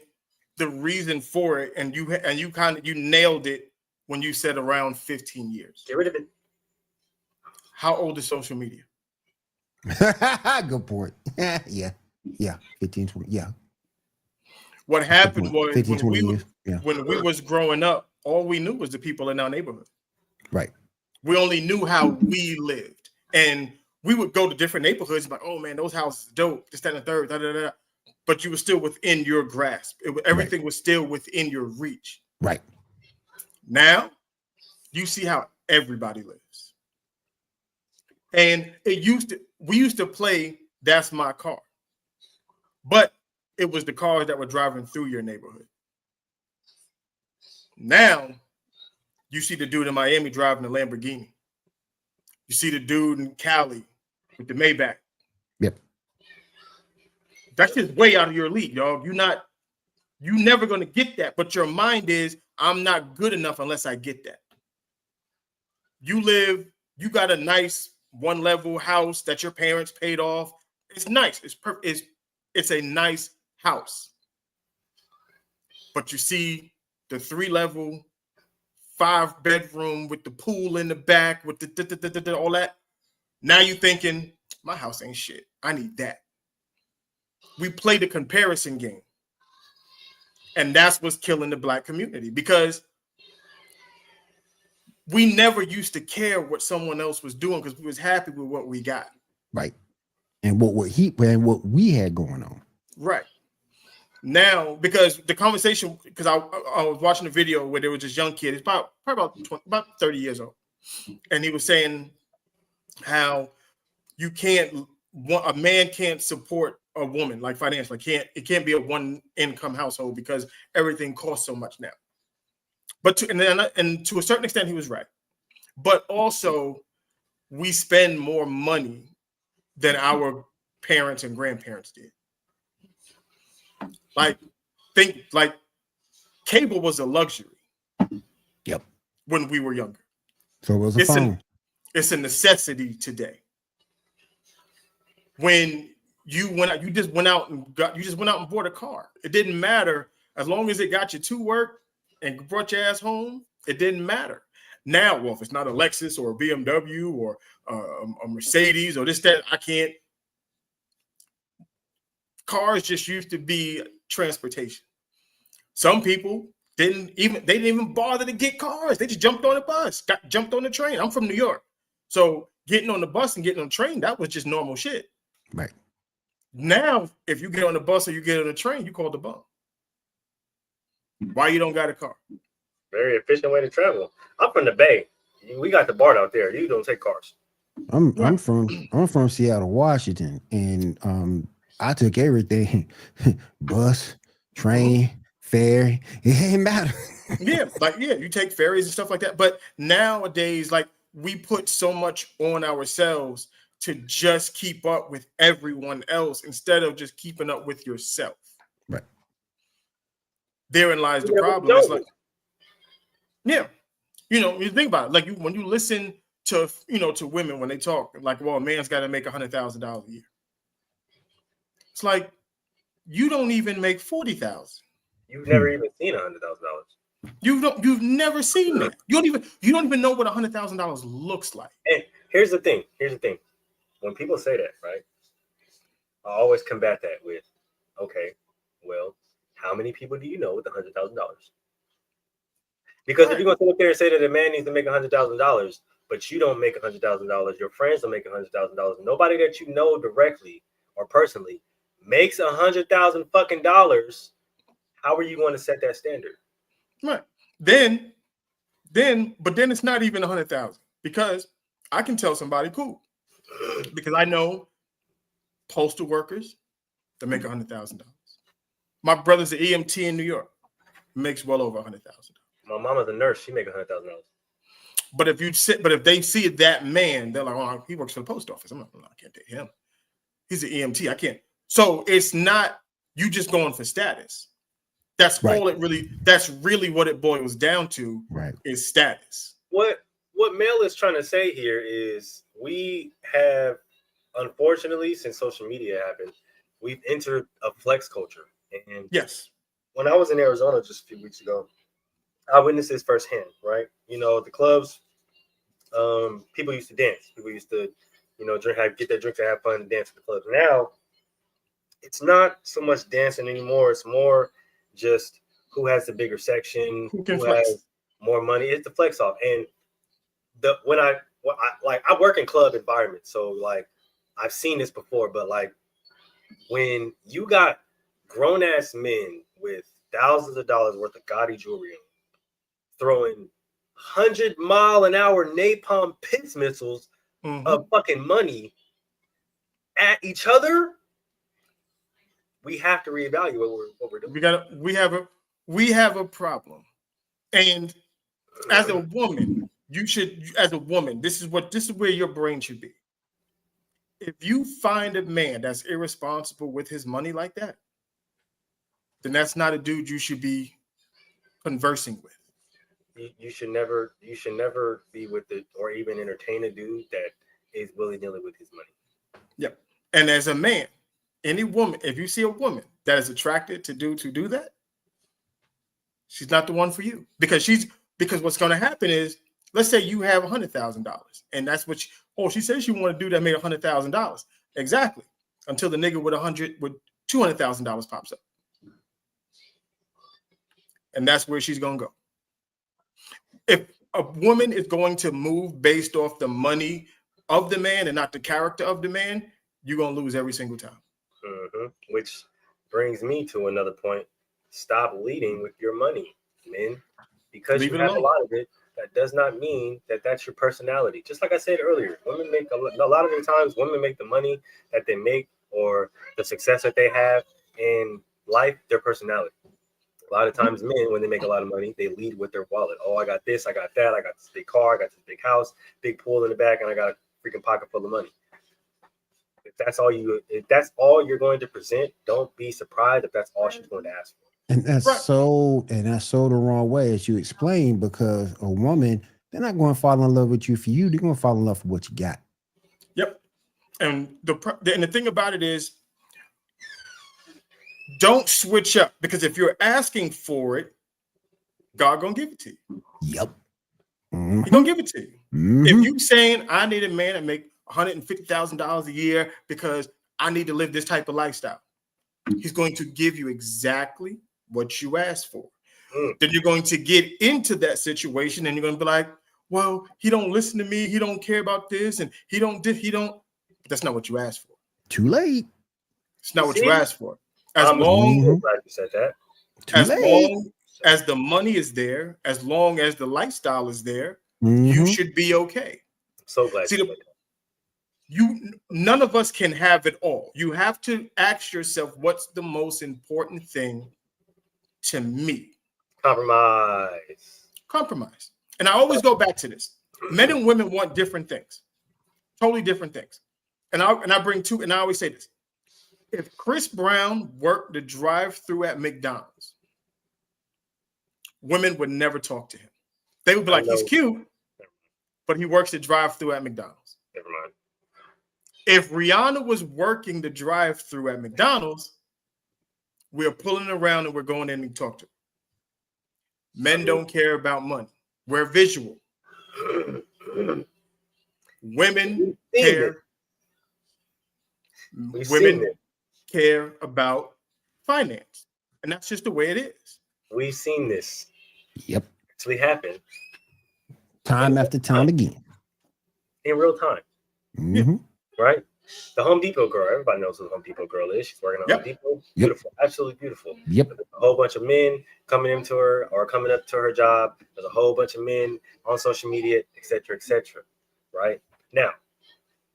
Speaker 4: the reason for it, and you nailed it when you said around 15 years.
Speaker 2: Get rid of it.
Speaker 4: How old is social media?
Speaker 3: Good point. Yeah. 15, 20. Yeah.
Speaker 4: What happened was
Speaker 3: 15, 20 years.
Speaker 4: When we was growing up, all we knew was the people in our neighborhood.
Speaker 3: Right.
Speaker 4: We only knew how we lived. And we would go to different neighborhoods like, oh man, those houses are dope, this, that, and the third, da, da, da. But you were still within your grasp. Everything was still within your reach.
Speaker 3: Right.
Speaker 4: Now, you see how everybody lives. And we used to play That's My Car. But it was the cars that were driving through your neighborhood. Now, you see the dude in Miami driving a Lamborghini. You see the dude in Cali with the Maybach.
Speaker 3: Yep.
Speaker 4: That's just way out of your league, y'all. You're never going to get that. But your mind is, I'm not good enough unless I get that. You got a nice one-level house that your parents paid off. It's nice. It's a nice house. But you see the 3-level, 5-bedroom with the pool in the back with the all that. Now you're thinking, my house ain't shit. I need that. We play the comparison game. And that's what's killing the Black community, because we never used to care what someone else was doing because we was happy with what we got.
Speaker 3: Right. And what we had going on.
Speaker 4: Right. Now, because the conversation, because I was watching a video where there was this young kid, he's probably about 30 years old. And he was saying how a man can't support a woman like financially. It can't be a one-income household because everything costs so much now. But to a certain extent, he was right. But also, we spend more money than our parents and grandparents did. Like cable was a luxury.
Speaker 3: Yep.
Speaker 4: When we were younger.
Speaker 3: So it was a phone.
Speaker 4: It's a necessity today. When you just went out and bought a car. It didn't matter as long as it got you to work and brought your ass home. It didn't matter. Now, well, if it's not a Lexus or a BMW or a Mercedes or this, that, I can't. Cars just used to be transportation. Some people didn't even bother to get cars. They just jumped on the bus, jumped on the train. I'm from New York. So getting on the bus and getting on the train, that was just normal shit.
Speaker 3: Right.
Speaker 4: Now, if you get on the bus or you get on the train, you call the bum. Why you don't got a car?
Speaker 2: Very efficient way to travel. I'm from the Bay. We got the BART out there. You don't take cars.
Speaker 3: I'm from Seattle, Washington, and I took everything: bus, train, ferry. It ain't matter.
Speaker 4: You take ferries and stuff like that. But nowadays, like we put so much on ourselves to just keep up with everyone else instead of just keeping up with yourself.
Speaker 3: Right.
Speaker 4: Therein lies the problem. It's like, you think about it. Like when you listen to to women when they talk, like, well, a man's got to make $100,000 a year. It's like you don't even make 40,000.
Speaker 2: You've never even seen $100,000.
Speaker 4: You've never seen that. You don't even know what $100,000 looks like.
Speaker 2: And here's the thing. When people say that, right? I always combat that with, okay, well, how many people do you know with $100,000? Because if you're gonna sit up there and say that a man needs to make $100,000, but you don't make $100,000, your friends don't make $100,000, nobody that you know directly or personally makes $100,000 fucking dollars, how are you going to set that standard?
Speaker 4: Right. Then it's not even 100,000 because I can tell somebody cool because I know postal workers that make $100,000. My brother's an EMT in New York, makes well over $100,000.
Speaker 2: My mama's a nurse; she make $100,000.
Speaker 4: But if they see that man, they're like, oh, he works for the post office. I can't date him. He's an EMT. I can't. So it's not you just going for status. That's
Speaker 3: right.
Speaker 4: That's really what it boils down to.
Speaker 3: Right.
Speaker 4: Is status.
Speaker 2: What Mel is trying to say here is we have, unfortunately, since social media happened, we've entered a flex culture. And
Speaker 4: yes,
Speaker 2: when I was in Arizona just a few weeks ago, I witnessed this firsthand, right? The clubs, people used to dance. People used to, get their drinks and have fun and dance at the clubs. Now, it's not so much dancing anymore. It's more just who has the bigger section, who has more money. It's the flex off. And I work in club environments, so like I've seen this before, but like when you got grown ass men with thousands of dollars worth of gaudy jewelry on, throwing 100-mile-an-hour napalm pits missiles of fucking money at each other, we have to reevaluate what we're doing.
Speaker 4: We have a problem. And as a woman, this is where your brain should be. If you find a man that's irresponsible with his money like that, then that's not a dude you should be conversing with.
Speaker 2: You should never be with it or even entertain a dude that is willy-nilly with his money.
Speaker 4: Yep. And as a man, any woman, if you see a woman that is attracted to dudes who do that, she's not the one for you. Because what's going to happen is, let's say you have $100,000, and that's what she says she want to do that made $100,000. Exactly. Until the nigga with $200,000 pops up. And that's where she's going to go. If a woman is going to move based off the money of the man and not the character of the man, you're going to lose every single time.
Speaker 2: Which brings me to another point. Stop leading with your money, men. Because you have a lot of it, that does not mean that that's your personality. Just like I said earlier, women make a lot of the times, women make the money that they make or the success that they have in life, their personality. A lot of times men, when they make a lot of money, they lead with their wallet. Oh, I got this, I got that, I got this big car, I got this big house, big pool in the back, and I got a freaking pocket full of money. If that's all you're going to present, don't be surprised if that's all she's going to ask for.
Speaker 3: And that's so the wrong way, as you explained, because a woman, they're not going to fall in love with you for you. They're going to fall in love for what you got.
Speaker 4: Yep. And the thing about it is, don't switch up, because if you're asking for it, God gonna give it to you.
Speaker 3: Yep.
Speaker 4: He gonna give it to you. If you saying I need a man that make $150,000 a year because I need to live this type of lifestyle, he's going to give you exactly what you asked for. Then you're going to get into that situation and you're going to be like, well, he don't listen to me, he don't care about this, and he don't. That's not what you asked for.
Speaker 3: Too late.
Speaker 4: It's not what you asked for. As long
Speaker 2: glad you said that.
Speaker 4: as the money is there, as long as the lifestyle is there,
Speaker 3: Mm-hmm.
Speaker 4: you should be okay.
Speaker 2: So glad.
Speaker 4: See, none of us can have it all. You have to ask yourself, what's the most important thing to me? Compromise. And I always go back to this. Men and women want different things, totally different things. And I bring two, and I always say this. If Chris Brown worked the drive-thru at McDonald's, women would never talk to him. They would be like, he's cute, but he works the drive-thru at McDonald's.
Speaker 2: Never mind.
Speaker 4: If Rihanna was working the drive-thru at McDonald's, we're pulling around and we're going in and talk to her. Men don't care about money. We're visual. Women care. Women care about finance. And that's just the way it is.
Speaker 2: We've seen this.
Speaker 3: Yep.
Speaker 2: Actually happen.
Speaker 3: Time after time again.
Speaker 2: In real time.
Speaker 3: Mm-hmm.
Speaker 2: Right? The Home Depot girl. Everybody knows who the Home Depot girl is. She's working at Home Depot. Beautiful. Absolutely beautiful.
Speaker 3: Yep.
Speaker 2: A whole bunch of men coming into her or coming up to her job. There's a whole bunch of men on social media, etc., etc. Right? Now,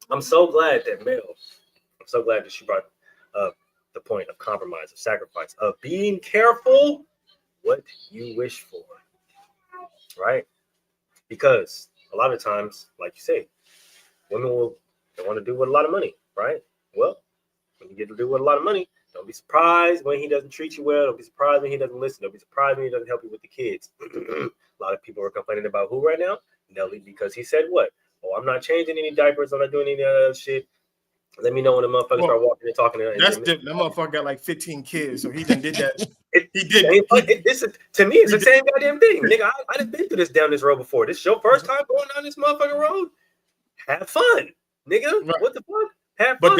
Speaker 2: I'm so glad that she brought up the point of compromise, of sacrifice, of being careful what you wish for. Right? Because a lot of times, like you say, women they want to do with a lot of money, right? Well, when you get to do with a lot of money, don't be surprised when he doesn't treat you well. Don't be surprised when he doesn't listen. Don't be surprised when he doesn't help you with the kids. A lot of people are complaining about who right now? Nelly, because he said what? Oh, I'm not changing any diapers. I'm not doing any other shit. Let me know when the motherfuckers start walking and talking.
Speaker 4: That's different. That motherfucker got like 15 kids, so he done did that.
Speaker 2: To me, it's the same goddamn thing. Nigga, I done been through this down this road before. This is your first time going down this motherfucking road? Have fun, nigga. Right. What the fuck? Have fun.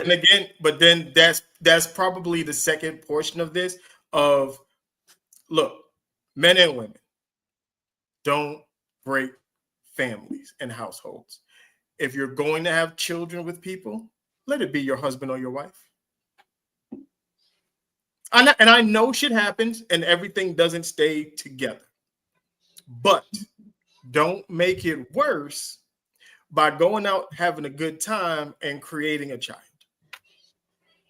Speaker 4: But then that's probably the second portion of this of, look, men and women, don't break families and households. If you're going to have children with people, let it be your husband or your wife. And I know shit happens and everything doesn't stay together. But don't make it worse by going out, having a good time, and creating a child.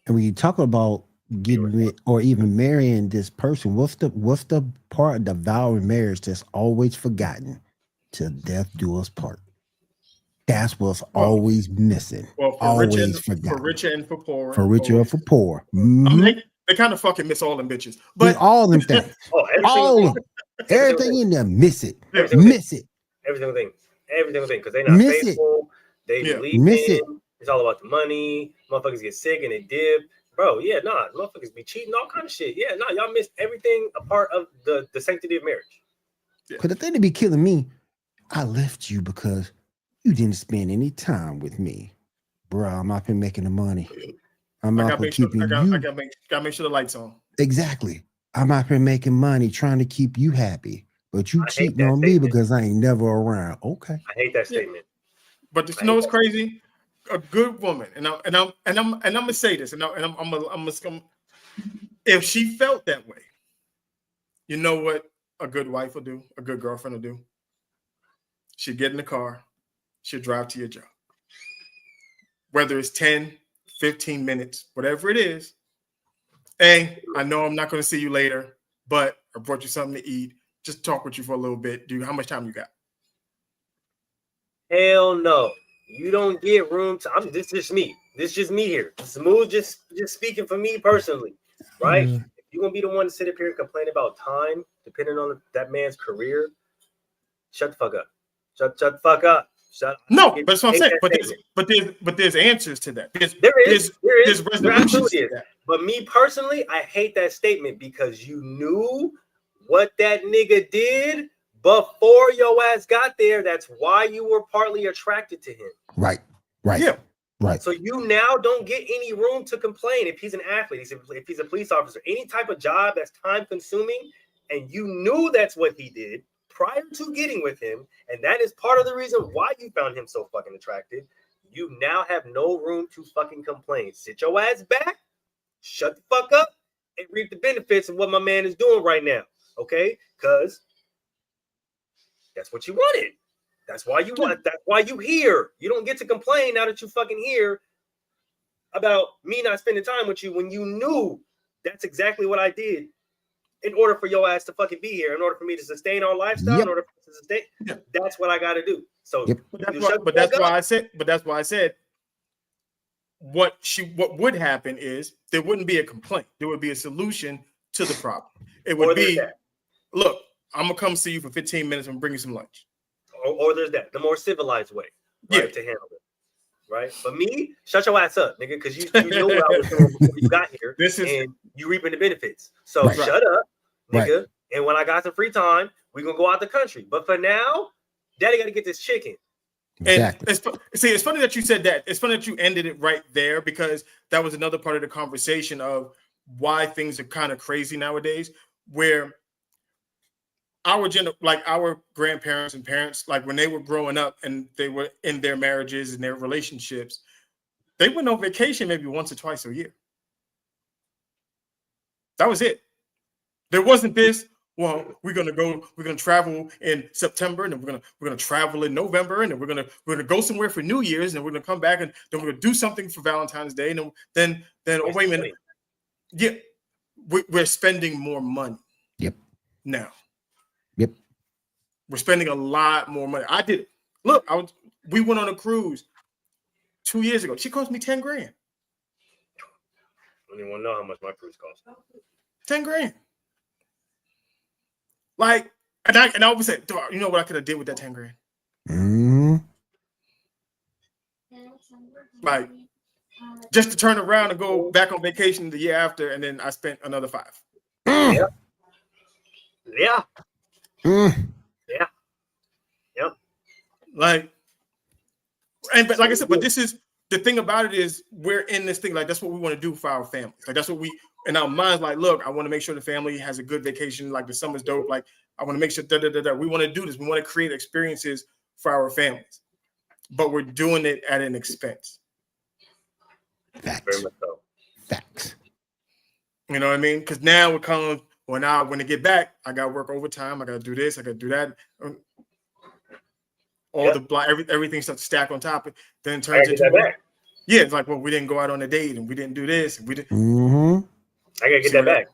Speaker 3: And when you talk about getting rid or even marrying this person, what's the part of the vow in marriage that's always forgotten? Till death do us part. That's what's always missing.
Speaker 4: Well, for richer and for poor.
Speaker 3: For richer or for poor. Mm-hmm.
Speaker 4: I mean, they kind of fucking miss all them bitches. But
Speaker 3: all them things. All of them. Everything in there, miss it. Miss it.
Speaker 2: Every single thing. Because they're not faithful. They believe in. It's all about the money. Motherfuckers get sick and they dip. Bro, motherfuckers be cheating, all kind of shit. Y'all miss everything a part of the sanctity of marriage.
Speaker 3: Because the thing to be killing me, I left you because you didn't spend any time with me. Bro, I'm out here making the money. I'm out here keeping you.
Speaker 4: I gotta make sure the lights on.
Speaker 3: Exactly. I'm out here making money, trying to keep you happy. But you cheating on me because I ain't never around. Okay.
Speaker 2: I hate that statement.
Speaker 4: But you know what's crazy? A good woman, and I'm gonna say this, and I'm gonna, if she felt that way, you know what a good wife will do, a good girlfriend will do? She'd get in the car, she'll drive to your job. Whether it's 10, 15 minutes, whatever it is. Hey, I know I'm not gonna see you later, but I brought you something to eat. Just talk with you for a little bit. How much time you got?
Speaker 2: Hell no. You don't get room to. This is just me. This is just me here. Smooth just speaking for me personally, right? If you're gonna be the one to sit up here and complain about time, depending on that man's career, shut the fuck up. Shut the fuck up.
Speaker 4: No, but that's what I'm saying. But there's answers to that. There's resolutions to that.
Speaker 2: But me personally, I hate that statement because you knew what that nigga did before your ass got there. That's why you were partly attracted to him.
Speaker 3: Right.
Speaker 4: Yeah.
Speaker 3: Right.
Speaker 2: So you now don't get any room to complain if he's an athlete, if he's a police officer, any type of job that's time consuming, and you knew that's what he did prior to getting with him, and that is part of the reason why you found him so fucking attractive. You now have no room to fucking complain. Sit your ass back, shut the fuck up, and reap the benefits of what my man is doing right now. okay? Because that's what you wanted. That's why you want. That's why you here. You don't get to complain now that you fucking here about me not spending time with you when you knew that's exactly what I did in order for your ass to fucking be here, in order for me to sustain our lifestyle, in order for me to sustain. That's what I got to do. So,
Speaker 4: but that's why I said what would happen is there wouldn't be a complaint. There would be a solution to the problem. It would be, look, I'm gonna come see you for 15 minutes and bring you some lunch.
Speaker 2: Or there's that, the more civilized way, right, to handle it, right? But me, shut your ass up, nigga, because you knew what I was doing before you got here, and you reaping the benefits. So shut up, nigga. Right. And when I got some free time, we're gonna go out the country. But for now, Daddy got to get this chicken.
Speaker 4: Exactly. And it's funny that you said that. It's funny that you ended it right there, because that was another part of the conversation of why things are kind of crazy nowadays, where our grandparents and parents, like when they were growing up and they were in their marriages and their relationships, they went on vacation maybe once or twice a year. That was it. There wasn't this, well, we're gonna travel in September, and then we're gonna travel in November, and then we're gonna go somewhere for New Year's, and we're gonna come back, and then we're gonna do something for Valentine's Day, and then oh, wait a minute, yeah, we're spending more money.
Speaker 3: Yep.
Speaker 4: Now.
Speaker 3: Yep.
Speaker 4: We're spending a lot more money. I did. Look, we went on a cruise 2 years ago. She cost me 10 grand.
Speaker 2: I don't even want to know how much my cruise cost.
Speaker 4: 10 grand. Like, and I always say, you know what I could have did with that 10 grand?
Speaker 3: Mm-hmm.
Speaker 4: Like, just to turn around and go back on vacation the year after, and then I spent another 5.
Speaker 2: Yeah. Yeah.
Speaker 3: Mm.
Speaker 2: Yeah. Yep.
Speaker 4: But like I said, but this is the thing about it is we're in this thing, like that's what we want to do for our families. Like that's what we in our minds, like, look, I want to make sure the family has a good vacation, like the summer's dope. Like I want to make sure we want to do this. We want to create experiences for our families, but we're doing it at an expense.
Speaker 3: Facts.
Speaker 2: Very much so.
Speaker 3: Facts.
Speaker 4: You know what I mean? Because now we're coming. Well, now when I get back, I got to work overtime. I got to do this. I got to do that. Everything starts to stack on top. Then it turns into it's like, well, we didn't go out on a date and we didn't do this. And we didn't.
Speaker 3: Mm-hmm.
Speaker 2: I gotta get that back.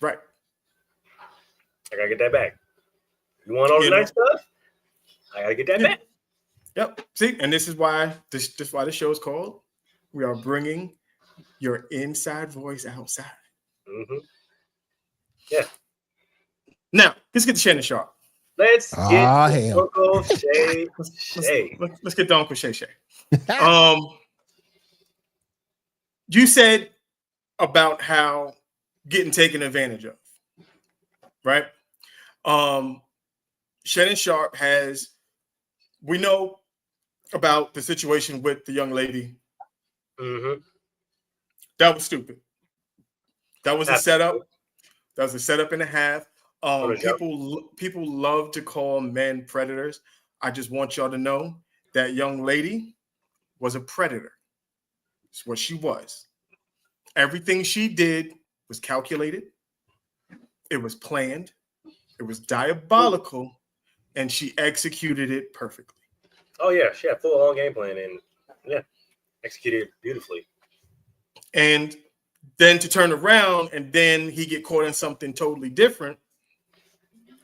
Speaker 4: Right.
Speaker 2: I gotta get that back. You want all the nice stuff? I gotta get that back.
Speaker 4: Yep. See, and this is why this why the show is called "We Are Bringing Your Inside Voice Outside."
Speaker 2: Mm-hmm. Yeah.
Speaker 4: Now let's get to Shannon Sharp.
Speaker 2: Let's get Uncle Shay.
Speaker 4: Let's get to Uncle Shay Shay. You said about how getting taken advantage of, right? Shannon Sharp we know about the situation with the young lady.
Speaker 2: Mm-hmm.
Speaker 4: That was stupid. That was a setup. That was a setup and a half. People love to call men predators. I just want y'all to know that young lady was a predator. It's what she was. Everything she did was calculated. It was planned. It was diabolical, and she executed it perfectly.
Speaker 2: Oh yeah, she had full-on game plan and executed it beautifully.
Speaker 4: And then to turn around and then he get caught in something totally different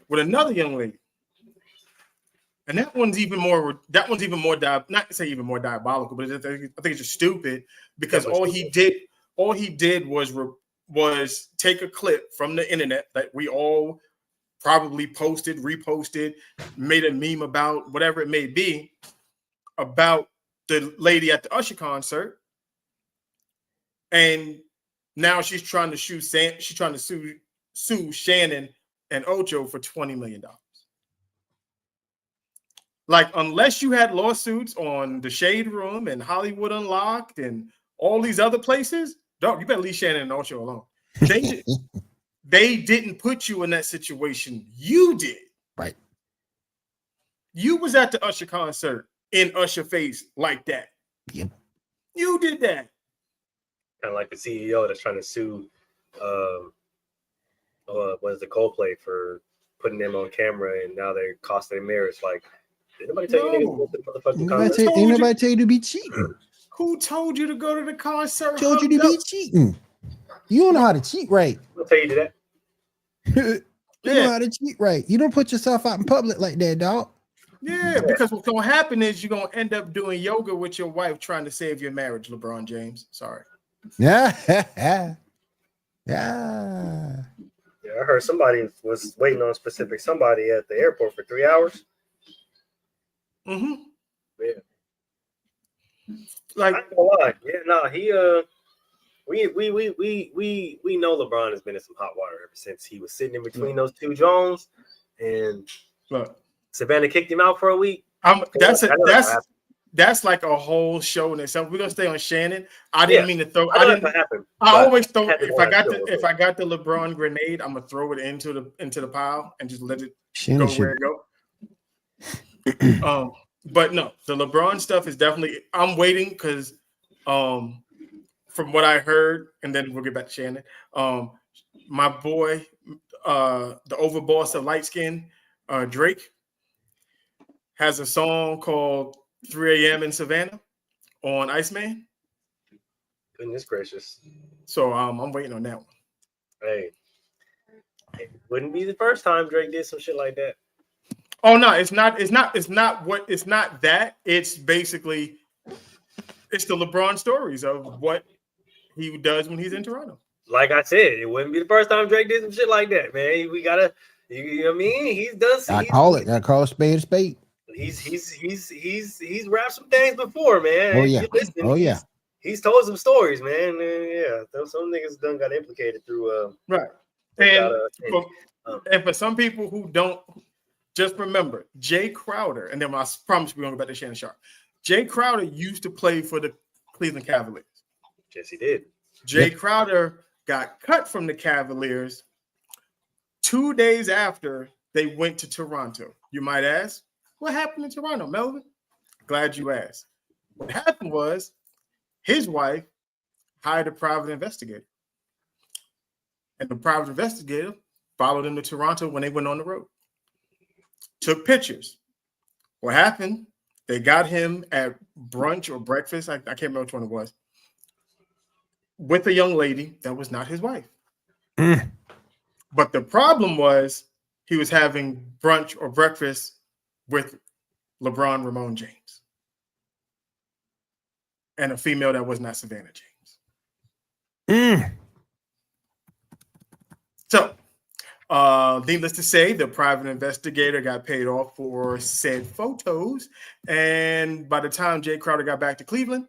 Speaker 4: with another young lady. And that one's even more not to say even more diabolical, but I think it's just stupid because all he did was take a clip from the internet that we all probably posted, reposted, made a meme about, whatever it may be, about the lady at the Usher concert. And now she's trying to sue Shannon and Ocho for $20 million. Like, unless you had lawsuits on the Shade Room and Hollywood Unlocked and all these other places, dog, you better leave Shannon and Ocho alone. They didn't put you in that situation. You did.
Speaker 3: Right.
Speaker 4: You was at the Usher concert in Usher face like that.
Speaker 3: Yep.
Speaker 4: You did that.
Speaker 2: Kind of like the CEO that's trying to sue was the Coldplay for putting them on camera, and now they're costing their marriage. Like, did nobody tell you niggas to go to the motherfucking concert?
Speaker 3: Ain't nobody tell you to be cheating.
Speaker 4: Who told you to go to the concert?
Speaker 3: Told you to be cheating. You don't know how to cheat right.
Speaker 2: I'll tell you that.
Speaker 3: You know how to cheat right. You don't put yourself out in public like that, dog.
Speaker 4: Yeah, because what's gonna happen is you're gonna end up doing yoga with your wife trying to save your marriage, LeBron James. Sorry.
Speaker 3: Yeah. Yeah.
Speaker 2: Yeah, I heard somebody was waiting on a specific somebody at the airport for 3 hours.
Speaker 4: Mm-hmm.
Speaker 2: Yeah.
Speaker 4: Like,
Speaker 2: I ain't gonna lie. Yeah, no, he we know LeBron has been in some hot water ever since he was sitting in between those two Jones, and
Speaker 4: look,
Speaker 2: Savannah kicked him out for a week.
Speaker 4: That's like a whole show in itself. We're gonna stay on Shannon. I didn't mean to throw.
Speaker 2: I
Speaker 4: always throw. If I got the LeBron grenade, I'm gonna throw it into the pile and just let it go where it go. But no, the LeBron stuff is definitely. I'm waiting because, from what I heard, and then we'll get back to Shannon. My boy, the overboss of light skin, Drake, has a song called 3 a.m. in Savannah on Iceman.
Speaker 2: Goodness gracious.
Speaker 4: So I'm waiting on that one.
Speaker 2: Hey, it wouldn't be the first time Drake did some shit like that.
Speaker 4: Oh no, it's not that. It's basically it's the LeBron stories of what he does when he's in Toronto.
Speaker 2: Like I said, it wouldn't be the first time Drake did some shit like that, man. We gotta, you know what I mean? He's done.
Speaker 3: I call a spade a spade.
Speaker 2: He's rapped some things before, man.
Speaker 3: Oh yeah. Oh yeah.
Speaker 2: He's told some stories, man. Yeah, some niggas done got implicated through
Speaker 4: right. And for some people who don't, just remember Jay Crowder, and then I promise we're gonna go back to Shannon Sharp. Jay Crowder used to play for the Cleveland Cavaliers.
Speaker 2: Yes, he did.
Speaker 4: Jay Crowder got cut from the Cavaliers 2 days after they went to Toronto. You might ask, what happened in Toronto, Melvin? Glad you asked. What happened was his wife hired a private investigator. And the private investigator followed him to Toronto when they went on the road. Took pictures. What happened? They got him at brunch or breakfast. I can't remember which one it was. With a young lady that was not his wife. But the problem was he was having brunch or breakfast with LeBron Ramon James and a female that was not Savannah James. So, needless to say, the private investigator got paid off for said photos. And by the time Jay Crowder got back to Cleveland,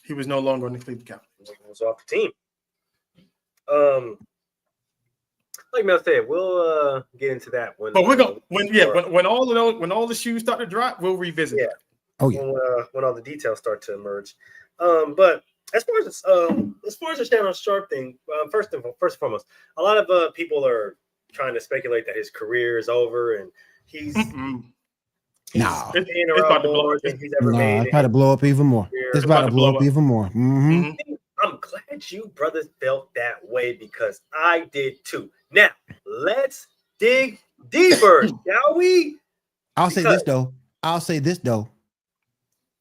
Speaker 4: he was no longer on the Cleveland Cavaliers.
Speaker 2: He was off the team. Like Mel said, we'll get into that when.
Speaker 4: But we're gonna when all the shoes start to drop, we'll revisit.
Speaker 2: Yeah.
Speaker 4: That.
Speaker 3: Oh yeah.
Speaker 2: When all the details start to emerge. But as far as the Shannon Sharp thing, first and foremost, a lot of people are trying to speculate that his career is over and he's
Speaker 3: No,
Speaker 2: it's about to blow up. He's ever made.
Speaker 3: It's about to blow up even more. It's about to blow up even more. Mm-hmm.
Speaker 2: I'm glad you brothers felt that way because I did too. Now let's dig deeper, shall we?
Speaker 3: I'll say this though.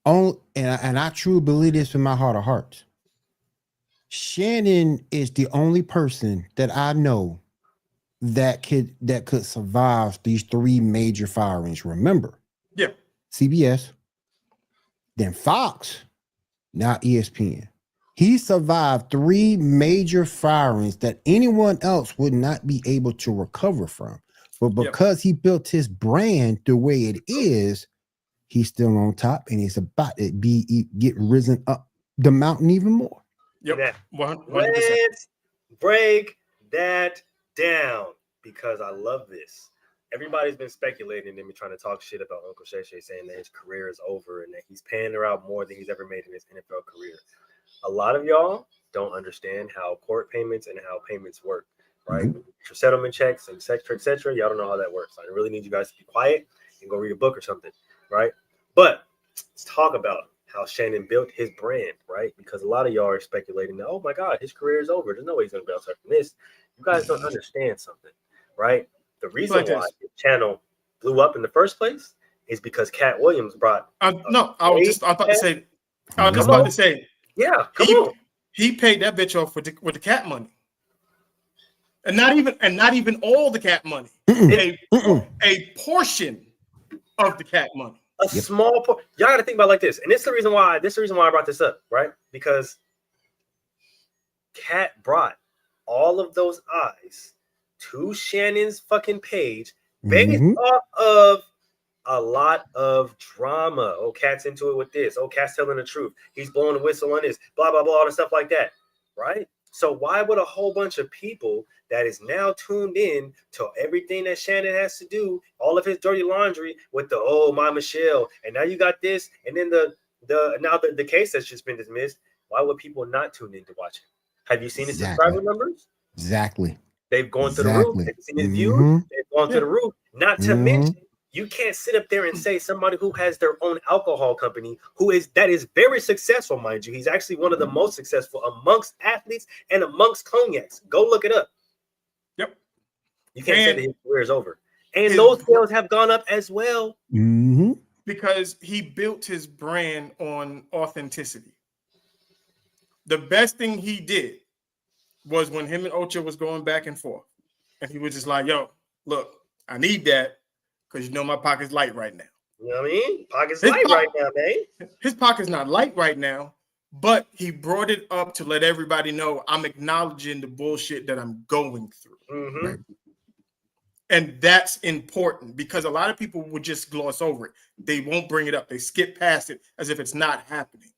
Speaker 3: And I truly believe this in my heart of hearts. Shannon is the only person that I know that could survive these three major firings. Remember, CBS, then Fox, now ESPN. He survived three major firings that anyone else would not be able to recover from. But because he built his brand the way it is, he's still on top and he's about to get risen up the mountain even more.
Speaker 2: Yep. 100%. Let's break that down because I love this. Everybody's been speculating and been trying to talk shit about Uncle Shay Shay, saying that his career is over and that he's paying her out more than he's ever made in his NFL career. A lot of y'all don't understand how court payments and how payments work, right? Mm-hmm. For settlement checks and et cetera, y'all don't know how that works. I really need you guys to be quiet and go read a book or something, right? But let's talk about how Shannon built his brand, right? Because a lot of y'all are speculating that, oh my God, his career is over. There's no way he's going to bounce back from this. You guys don't understand something, right? The reason
Speaker 4: Like
Speaker 2: why
Speaker 4: this.
Speaker 2: the channel blew up in the first place is because Cat Williams brought.
Speaker 4: No, I was just about to say. I was just
Speaker 2: Come
Speaker 4: about
Speaker 2: on.
Speaker 4: to say.
Speaker 2: Yeah, come on.
Speaker 4: He paid that bitch off with the cat money, and not even all the cat money. A portion of the cat money.
Speaker 2: A small part. Y'all got to think about it like this, and this is the reason why. I brought this up, right? Because Cat brought all of those eyes to Shannon's fucking page based off of a lot of drama. Oh, Cat's into it with this. Oh, Cat's telling the truth. He's blowing the whistle on this. Blah blah blah, all the stuff like that, right? So why would a whole bunch of people that is now tuned in to everything that Shannon has to do, all of his dirty laundry with the oh my Michelle, and now you got this, and then the case that's just been dismissed. Why would people not tune in to watch it? Have you seen his subscriber numbers?
Speaker 3: Exactly.
Speaker 2: They've gone through the roof. Have you seen his views? They've gone through the roof. Not to mention, you can't sit up there and say somebody who has their own alcohol company, that is very successful, mind you. He's actually one of the most successful amongst athletes and amongst cognacs. Go look it up.
Speaker 4: Yep.
Speaker 2: You can't say that his career is over. And those sales have gone up as well.
Speaker 4: Because he built his brand on authenticity. The best thing he did was when him and Ocha was going back and forth. And he was just like, yo, look, I need that because you know my pocket's light right now.
Speaker 2: You know what I mean? Pocket's light right now, man.
Speaker 4: His pocket's not light right now, but he brought it up to let everybody know I'm acknowledging the bullshit that I'm going through.
Speaker 3: Right.
Speaker 4: And that's important because a lot of people would just gloss over it. They won't bring it up. They skip past it as if it's not happening.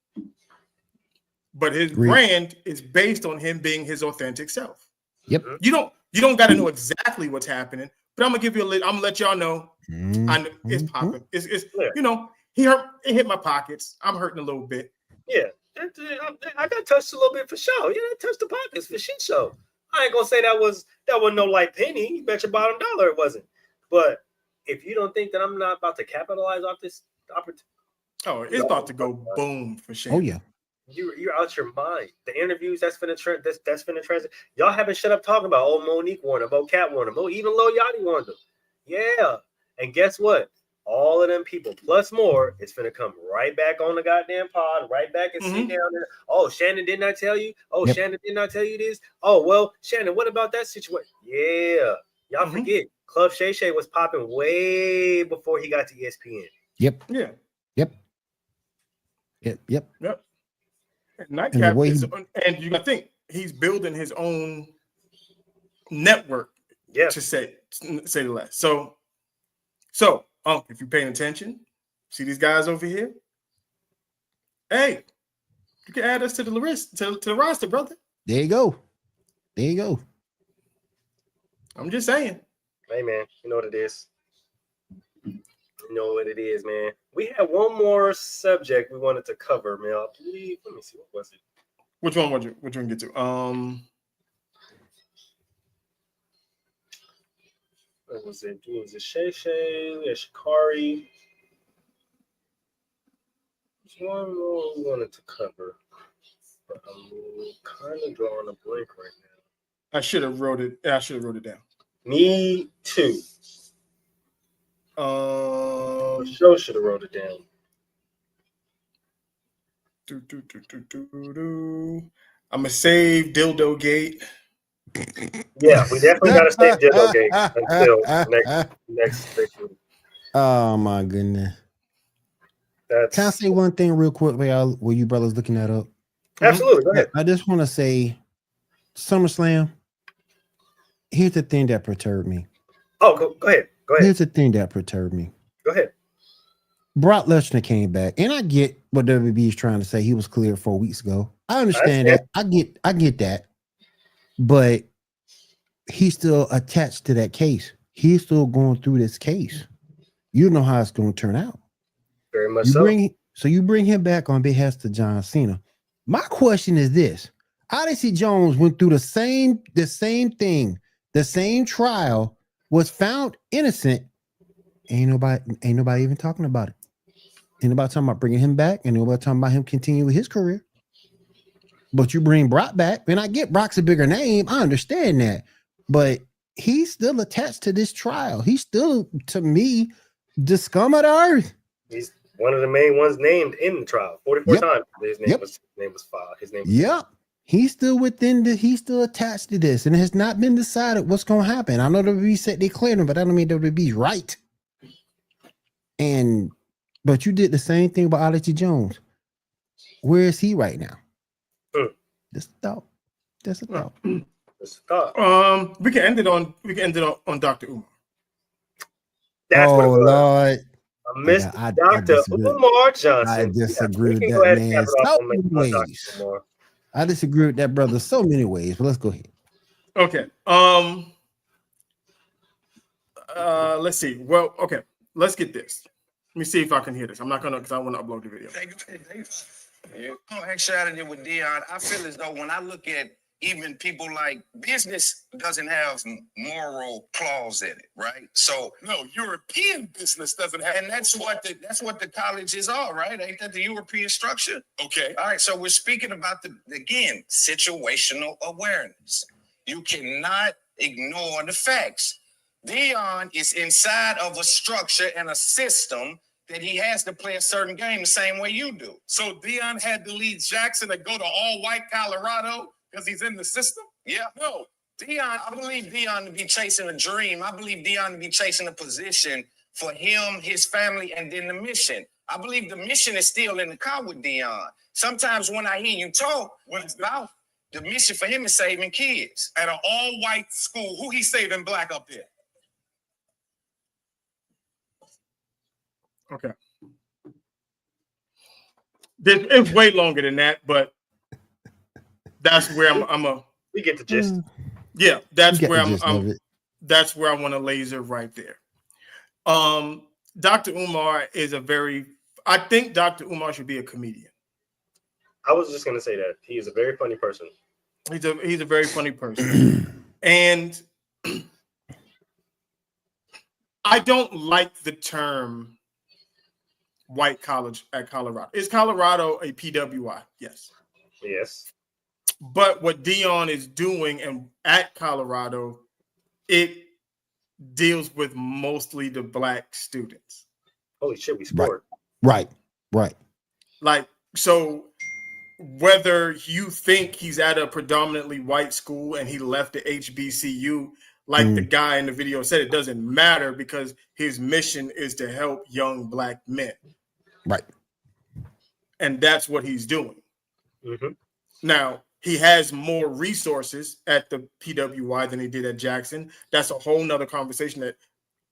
Speaker 4: But his brand is based on him being his authentic self.
Speaker 3: Yep.
Speaker 4: You don't got to know exactly what's happening, but I'm gonna give you I'm gonna let y'all know. I know it's popping. It's it hit my pockets. I'm hurting a little bit.
Speaker 2: Yeah, I got touched a little bit for sure. Yeah, I touched the pockets for shit show. I ain't gonna say that was no light penny. You bet your bottom dollar it wasn't. But if you don't think that I'm not about to capitalize off this opportunity,
Speaker 4: it's about to go boom for sure.
Speaker 3: Oh yeah.
Speaker 2: You're out your mind. The interviews that's finna transit. Y'all haven't shut up talking about Monique warned them, Cat warned them, even Lil Yachty warned them. Yeah, and guess what? All of them people plus more, it's finna come right back on the goddamn pod, right back and sit down there. Oh, Shannon did not tell you. Oh, Shannon did not tell you this. Oh, well, Shannon, what about that situation? Yeah, y'all forget. Club Shay Shay was popping way before he got to ESPN.
Speaker 3: Yep.
Speaker 4: Yeah.
Speaker 3: Yep.
Speaker 4: Nightcap and you gotta think he's building his own network to say the less. So if you're paying attention, see these guys over here. Hey, you can add us to the list to the roster, brother.
Speaker 3: There you go.
Speaker 4: I'm just saying.
Speaker 2: Hey man, you know what it is. You know what it is, man. We had one more subject we wanted to cover, man. Let me see, what was it?
Speaker 4: Which one would you get to?
Speaker 2: What was it? Was it Shay Shay? Yeah, Shikari. There's one more we wanted to cover, but I'm kind of drawing a blank right now.
Speaker 4: I should have wrote it down.
Speaker 2: Me too. Show should have wrote it down.
Speaker 4: I'm gonna save Dildo Gate.
Speaker 2: Yeah, we definitely gotta save Dildo Gate until next week.
Speaker 3: Oh my goodness. Can I say one thing real quick while you brothers looking that up?
Speaker 2: Absolutely, go ahead.
Speaker 3: I just want to say SummerSlam. Here's the thing that perturbed me.
Speaker 2: Oh, go ahead.
Speaker 3: Here's the thing that perturbed me.
Speaker 2: Go ahead.
Speaker 3: Brock Lesnar came back, and I get what WWE is trying to say. He was cleared 4 weeks ago. I understand that. I get that. But he's still attached to that case. He's still going through this case. You know how it's going to turn out.
Speaker 2: Very much so.
Speaker 3: You bring him back on behalf of John Cena. My question is this: Odyssey Jones went through the same thing, the same trial, was found innocent. Ain't nobody even talking about it. Ain't nobody talking about bringing him back. And nobody talking about him continuing his career. But you bring Brock back, and I get Brock's a bigger name. I understand that. But he's still attached to this trial. He's still, to me, the scum of the earth.
Speaker 2: He's one of the main ones named in the trial. 44 times his name was filed. His name was
Speaker 3: He's still he's still attached to this, and it has not been decided what's gonna happen. I know WWE said they cleared him, but that don't mean WWE's right. But you did the same thing with Alex Jones. Where is he right now? Just a thought. Just a thought.
Speaker 4: We can end it on Dr. Umar.
Speaker 2: That's what it was.
Speaker 3: Lord.
Speaker 2: Mr. Dr. Umar Johnson.
Speaker 3: I disagree with that man so many ways. I disagree with that brother so many ways, but let's go ahead.
Speaker 4: Okay. Let's see. Well, okay. Let's get this. Let me see if I can hear this. I'm not gonna, because I want to upload the video.
Speaker 6: Actually, with Dion, I feel as though when I look at even people like business doesn't have moral clause in it, right? So no, European business doesn't have, and that's what the colleges are, right? Ain't that the European structure? Okay. All right. So we're speaking about again, situational awareness. You cannot ignore the facts. Dion is inside of a structure and a system that he has to play a certain game the same way you do. So Dion had to leave Jackson and go to all-white Colorado because he's in the system? Yeah. No. Dion, I believe Dion to be chasing a dream. I believe Dion to be chasing a position for him, his family, and then the mission. I believe the mission is still in the car with Dion. Sometimes when I hear you talk, what it's about, the mission for him is saving kids. At an all-white school, who he saving black up there?
Speaker 4: Okay. It's way longer than that, but that's where
Speaker 2: we get the gist.
Speaker 4: Yeah, that's where that's where I want to laser right there. Dr. Umar is I think Dr. Umar should be a comedian.
Speaker 2: I was just gonna say that. He is a very funny person.
Speaker 4: He's a very funny person. And I don't like the term white college at Colorado. Is Colorado a PWI? Yes.
Speaker 2: Yes.
Speaker 4: But what Dion is doing and at Colorado, it deals with mostly the black students.
Speaker 2: Holy shit, we scored.
Speaker 3: Right.
Speaker 4: Like, so whether you think he's at a predominantly white school and he left the HBCU, like the guy in the video said, it doesn't matter because his mission is to help young black men.
Speaker 3: Right.
Speaker 4: And that's what he's doing.
Speaker 2: Mm-hmm.
Speaker 4: Now, he has more resources at the PWI than he did at Jackson. That's a whole nother conversation that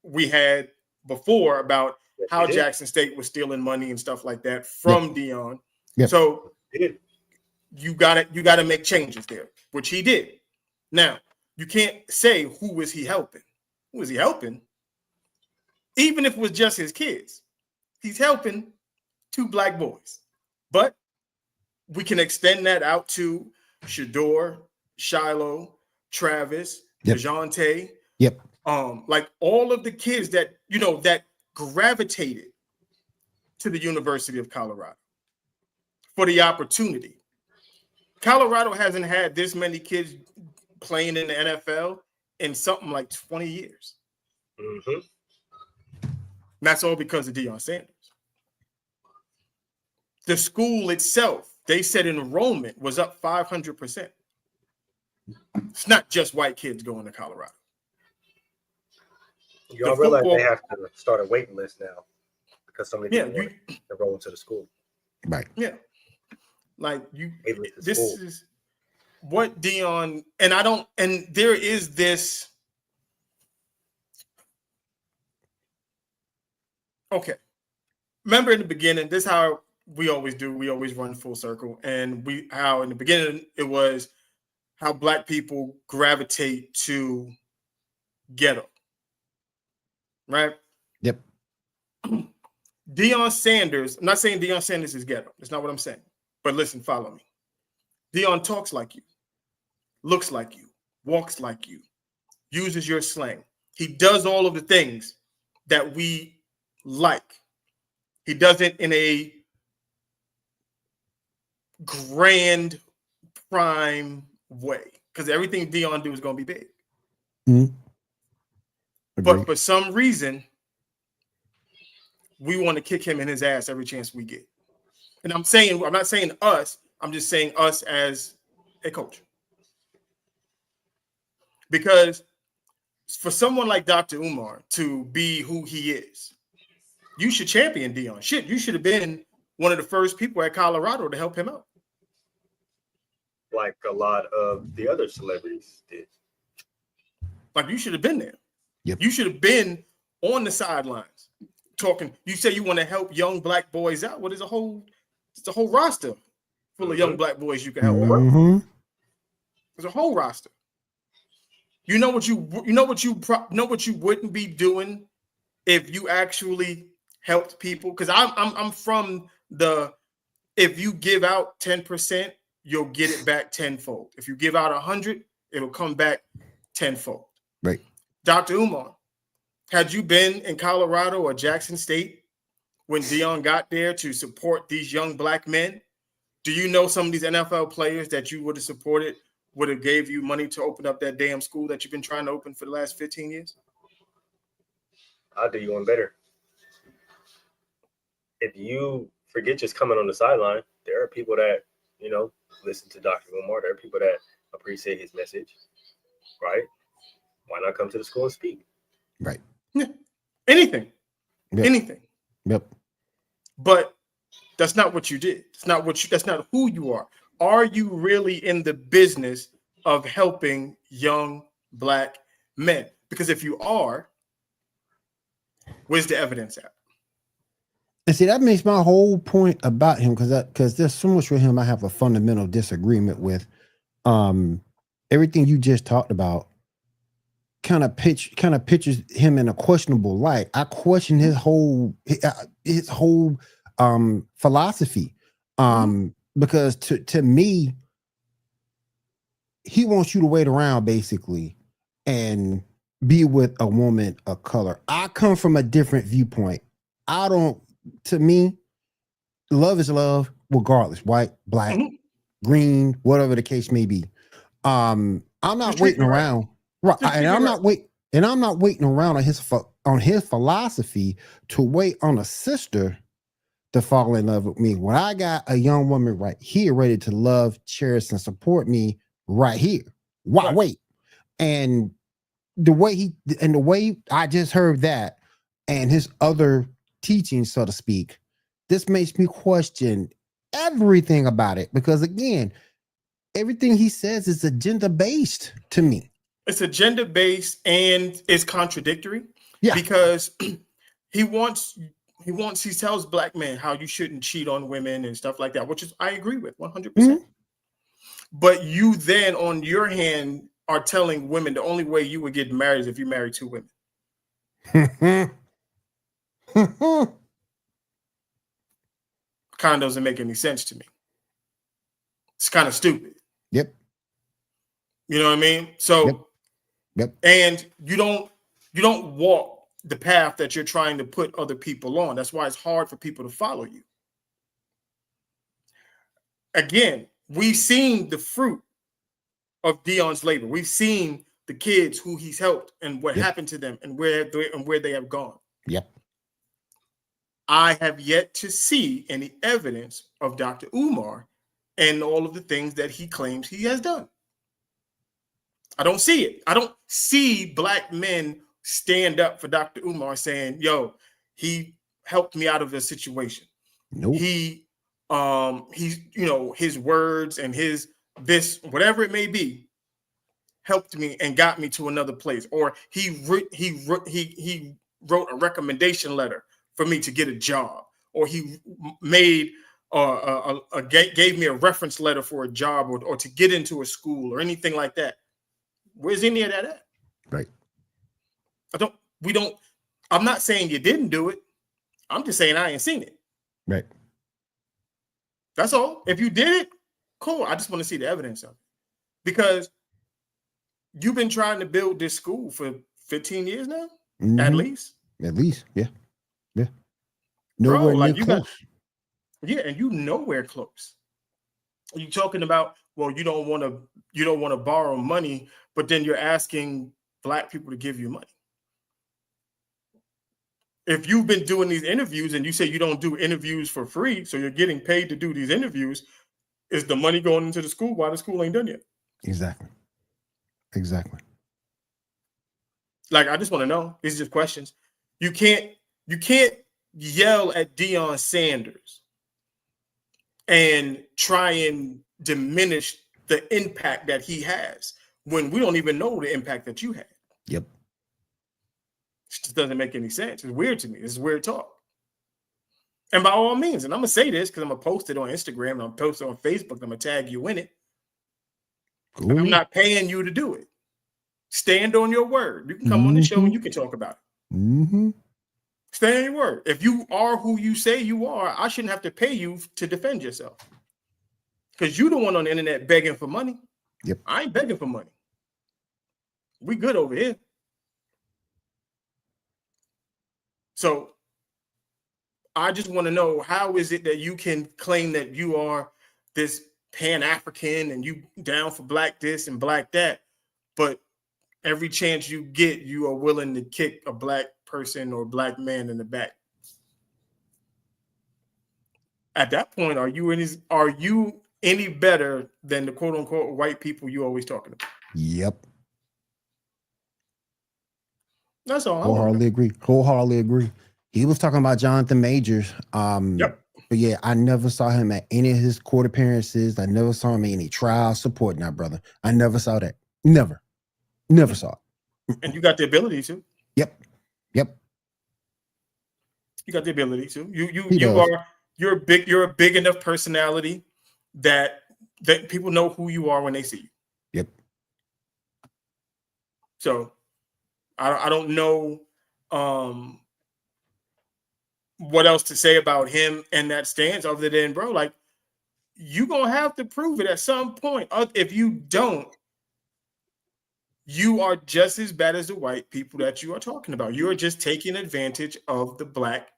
Speaker 4: we had before about how Jackson State was stealing money and stuff like that from Dion.
Speaker 3: Yep.
Speaker 4: So you gotta make changes there, which he did. Now, you can't say who was he helping. Who was he helping? Even if it was just his kids, he's helping 2 black boys. But we can extend that out to Shador, Shiloh, Travis, DeJounte.
Speaker 3: Yep.
Speaker 4: Like all of the kids that, that gravitated to the University of Colorado for the opportunity. Colorado hasn't had this many kids playing in the NFL in something like 20 years.
Speaker 2: Mm-hmm.
Speaker 4: And that's all because of Deion Sanders. The school itself, they said enrollment was up 500%. It's not just white kids going to Colorado.
Speaker 2: You all realize they have to start a waiting list now because so many people want to enroll into the school.
Speaker 3: Right.
Speaker 4: Yeah. Like this is what Deion, and there is this. Okay. Remember in the beginning, this is how we always do. We always run full circle. And how in the beginning it was how black people gravitate to ghetto. Right?
Speaker 3: Yep.
Speaker 4: Deion Sanders, I'm not saying Deion Sanders is ghetto. That's not what I'm saying. But listen, follow me. Deion talks like you, looks like you, walks like you, uses your slang. He does all of the things that we like. He does it in a grand prime way because everything Dion do is going to be big.
Speaker 3: Mhm.
Speaker 4: But
Speaker 3: Agreed.
Speaker 4: for some reason, we want to kick him in his ass every chance we get. And I'm not saying us, I'm just saying us as a coach. Because for someone like Dr. Umar to be who he is, you should champion Dion. Shit, you should have been one of the first people at Colorado to help him out.
Speaker 2: Like a lot of the other celebrities did.
Speaker 4: Like you should have been there.
Speaker 3: Yep.
Speaker 4: You should have been on the sidelines talking. You say you want to help young black boys out. Well, there's a whole roster full of young black boys you can help out.
Speaker 3: Mhm.
Speaker 4: There's a whole roster. You know what you wouldn't be doing if you actually helped people. Because I'm from the if you give out 10%, you'll get it back tenfold. If you give out 100, it'll come back tenfold.
Speaker 3: Right.
Speaker 4: Dr. Umar, had you been in Colorado or Jackson State when Dion got there to support these young black men? Do you know some of these NFL players that you would have supported would have gave you money to open up that damn school that you've been trying to open for the last 15 years?
Speaker 2: I'll do you one better. If you forget just coming on the sideline, there are people that, listen to Dr. Umar. There are people that appreciate his message, right? Why not come to the school and speak?
Speaker 3: Right.
Speaker 4: Yeah. Anything.
Speaker 3: Yep.
Speaker 4: Anything.
Speaker 3: Yep.
Speaker 4: But that's not what you did. That's not who you are. Are you really in the business of helping young black men? Because if you are, where's the evidence at?
Speaker 3: And see, that makes my whole point about him because there's so much with him I have a fundamental disagreement with. Everything you just talked about kind of pictures him in a questionable light. I question his whole philosophy. Because to me, he wants you to wait around basically and be with a woman of color. I come from a different viewpoint. To me, love is love, regardless, white, black, green, whatever the case may be. I'm not waiting around. Right. And I'm not waiting around on his philosophy to wait on a sister to fall in love with me. When I got a young woman right here ready to love, cherish, and support me right here. Why wait? And the way I just heard that and his other teachings, so to speak, this makes me question everything about it. Because again, everything he says is agenda-based to me.
Speaker 4: It's agenda-based and it's contradictory.
Speaker 3: Yeah.
Speaker 4: Because he tells black men how you shouldn't cheat on women and stuff like that, which is I agree with 100%. But you then on your hand are telling women the only way you would get married is if you marry two women. Kind of doesn't make any sense to me. It's kind of stupid.
Speaker 3: Yep.
Speaker 4: You know what I mean? So,
Speaker 3: yep.
Speaker 4: And you don't walk the path that you're trying to put other people on. That's why it's hard for people to follow you. Again, we've seen the fruit of Dion's labor. We've seen the kids who he's helped and what happened to them and where they have gone.
Speaker 3: Yep.
Speaker 4: I have yet to see any evidence of Dr. Umar and all of the things that he claims he has done. I don't see it. I don't see black men stand up for Dr. Umar saying, yo, he helped me out of this situation.
Speaker 3: Nope.
Speaker 4: He's, his words and his, this, whatever it may be, helped me and got me to another place. Or he wrote a recommendation letter for me to get a job. Or he made gave me a reference letter for a job or to get into a school or anything like that. Where's any of that at?
Speaker 3: Right.
Speaker 4: I'm not saying you didn't do it. I'm just saying I ain't seen it.
Speaker 3: Right.
Speaker 4: That's all. If you did it, cool. I just want to see the evidence of it. Because you've been trying to build this school for 15 years now, at least.
Speaker 3: At least, yeah. Yeah. Nowhere
Speaker 4: like
Speaker 3: near
Speaker 4: you got,
Speaker 3: close.
Speaker 4: yeah, and you nowhere close. You talking about, well, you don't want to borrow money, but then you're asking black people to give you money. If you've been doing these interviews and you say you don't do interviews for free, so you're getting paid to do these interviews, is the money going into the school? Why the school ain't done yet?
Speaker 3: Exactly.
Speaker 4: Like, I just want to know. These are just questions. You can't yell at Deion Sanders and try and diminish the impact that he has when we don't even know the impact that you had.
Speaker 3: Yep.
Speaker 4: It just doesn't make any sense. It's weird to me. It's weird talk. And by all means, and I'm going to say this because I'm going to post it on Instagram and I'm post it on Facebook. I'm going to tag you in it.
Speaker 3: Cool.
Speaker 4: I'm not paying you to do it. Stand on your word. You can come on the show and you can talk about it.
Speaker 3: Mm-hmm.
Speaker 4: Stand on your word. If you are who you say you are, I shouldn't have to pay you to defend yourself. Because you're the one on the internet begging for money.
Speaker 3: Yep.
Speaker 4: I ain't begging for money. We good over here. So I just want to know, how is it that you can claim that you are this Pan-African and you down for black this and black that, but every chance you get, you are willing to kick a black person or black man in the back? At that point, are you any better than the quote unquote white people you always talking about?
Speaker 3: Yep.
Speaker 4: That's all.
Speaker 3: Wholeheartedly agree. He was talking about Jonathan Majors.
Speaker 4: Yep.
Speaker 3: But yeah, I never saw him at any of his court appearances. I never saw him in any trial supporting our brother. I never saw that. Never saw it.
Speaker 4: And you got the ability to.
Speaker 3: Yep.
Speaker 4: You got the ability to. You're a big enough personality that people know who you are when they see you.
Speaker 3: Yep.
Speaker 4: So I don't know what else to say about him and that stance other than, bro, like, you're going to have to prove it at some point. If you don't, you are just as bad as the white people that you are talking about. You are just taking advantage of the black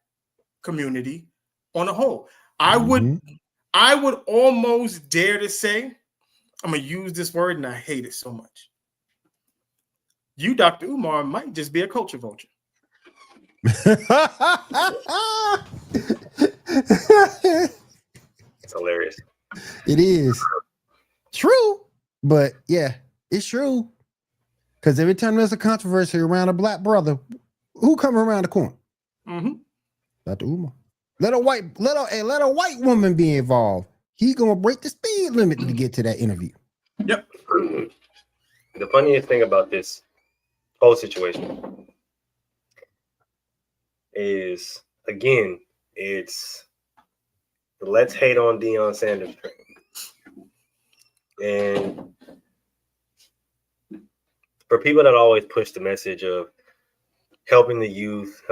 Speaker 4: community on a whole. I would almost dare to say, I'm going to use this word and I hate it so much. You, Dr. Umar, might just be a culture vulture.
Speaker 2: It's hilarious.
Speaker 3: It is true, but yeah, it's true. Because every time there's a controversy around a black brother, who come around the corner?
Speaker 4: Mm-hmm.
Speaker 3: Dr. Umar. Let a white woman be involved. He gonna break the speed limit to get to that interview.
Speaker 4: Yep.
Speaker 2: The funniest thing about this whole situation is, again, it's the let's hate on Deion Sanders train. And for people that always push the message of helping the youth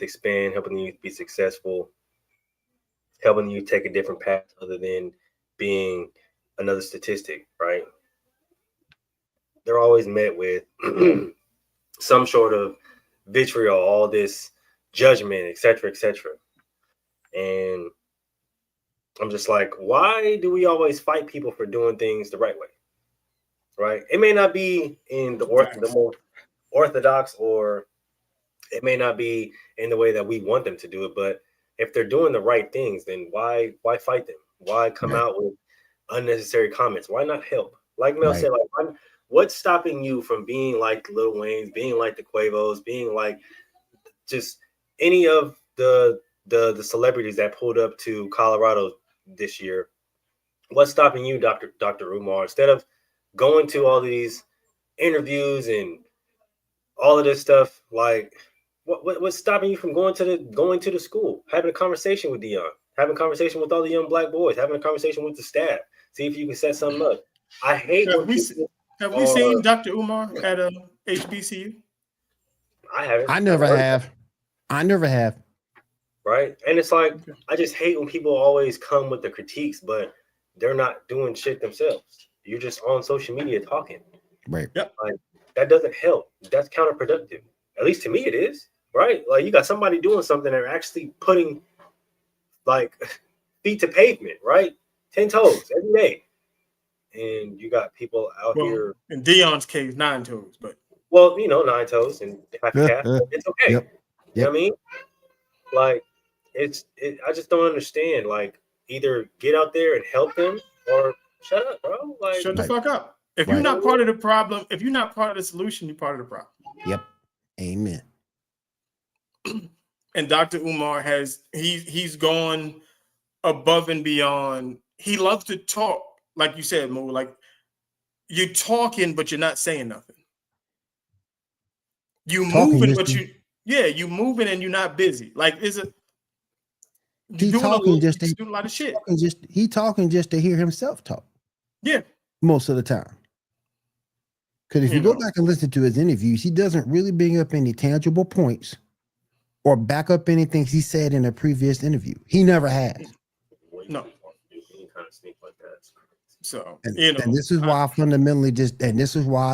Speaker 2: expand, helping the youth be successful, helping you take a different path other than being another statistic, right? They're always met with some sort of vitriol, all this judgment, etc., etc. And I'm just like, why do we always fight people for doing things the right way? Right? It may not be in the most orthodox, or it may not be in the way that we want them to do it, but if they're doing the right things, then why fight them? Why come out with unnecessary comments? Why not help? Like Mel said, like, what's stopping you from being like Lil Wayne's, being like the Quavos, being like just any of the celebrities that pulled up to Colorado this year? What's stopping you, Dr. Umar, instead of going to all these interviews and all of this stuff? Like, what's stopping you from going to the school, having a conversation with Deion, having a conversation with all the young black boys, having a conversation with the staff, see if you can set something up? I hate
Speaker 4: Have we seen Dr. Umar at a HBCU?
Speaker 2: I haven't.
Speaker 3: I never have.
Speaker 2: Right? And it's like, I just hate when people always come with the critiques, but they're not doing shit themselves. You're just on social media talking.
Speaker 3: Right.
Speaker 4: Yep.
Speaker 2: Like, that doesn't help. That's counterproductive. At least to me it is. Right? Like, you got somebody doing something, they're actually putting like feet to pavement, right? 10 toes every day. And you got people out here.
Speaker 4: In Dion's case, 9 toes, but
Speaker 2: Well, 9 toes and half a calf. It's okay.
Speaker 3: Yep.
Speaker 2: You know what I mean? Like, I just don't understand. Like, either get out there and help them or shut up, bro. Like,
Speaker 4: shut the fuck up. If
Speaker 3: Right.
Speaker 4: you're not part of the problem, if you're not part of the solution, you're part of the problem.
Speaker 3: Yep. Amen.
Speaker 4: And Dr. Umar he's gone above and beyond. He loves to talk, like you said, Mo. Like, you're talking, but you're not saying nothing. You moving, but you moving and you're not busy. Like,
Speaker 3: He talking just to
Speaker 4: doing a lot of shit.
Speaker 3: He talking just to hear himself talk.
Speaker 4: Yeah.
Speaker 3: Most of the time. Because if you go back and listen to his interviews, he doesn't really bring up any tangible points or back up anything he said in a previous interview. He never has.
Speaker 4: No. So,
Speaker 3: And this is why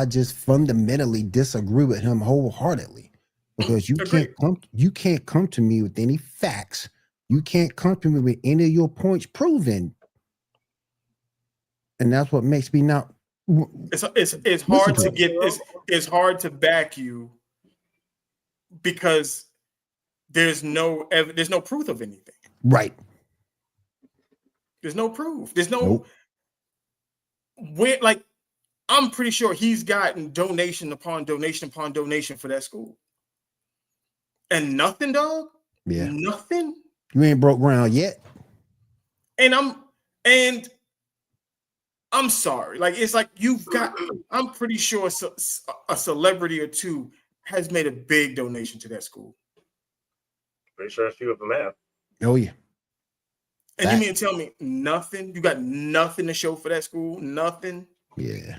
Speaker 3: I just fundamentally disagree with him wholeheartedly. Because you can't come to me with any facts. You can't come to me with any of your points proven. And that's what makes me not.
Speaker 4: It's hard to get it's hard to back you because there's no proof of anything.
Speaker 3: Right.
Speaker 4: There's no proof. There's no where, like, I'm pretty sure he's gotten donation upon donation upon donation for that school. And nothing, dog.
Speaker 3: Yeah.
Speaker 4: Nothing.
Speaker 3: You ain't broke ground yet.
Speaker 4: And I'm sorry. Like, it's like I'm pretty sure a celebrity or two has made a big donation to that school.
Speaker 2: Pretty sure a few of them have.
Speaker 3: Oh, yeah.
Speaker 4: And you mean to tell me nothing? You got nothing to show for that school? Nothing?
Speaker 3: Yeah.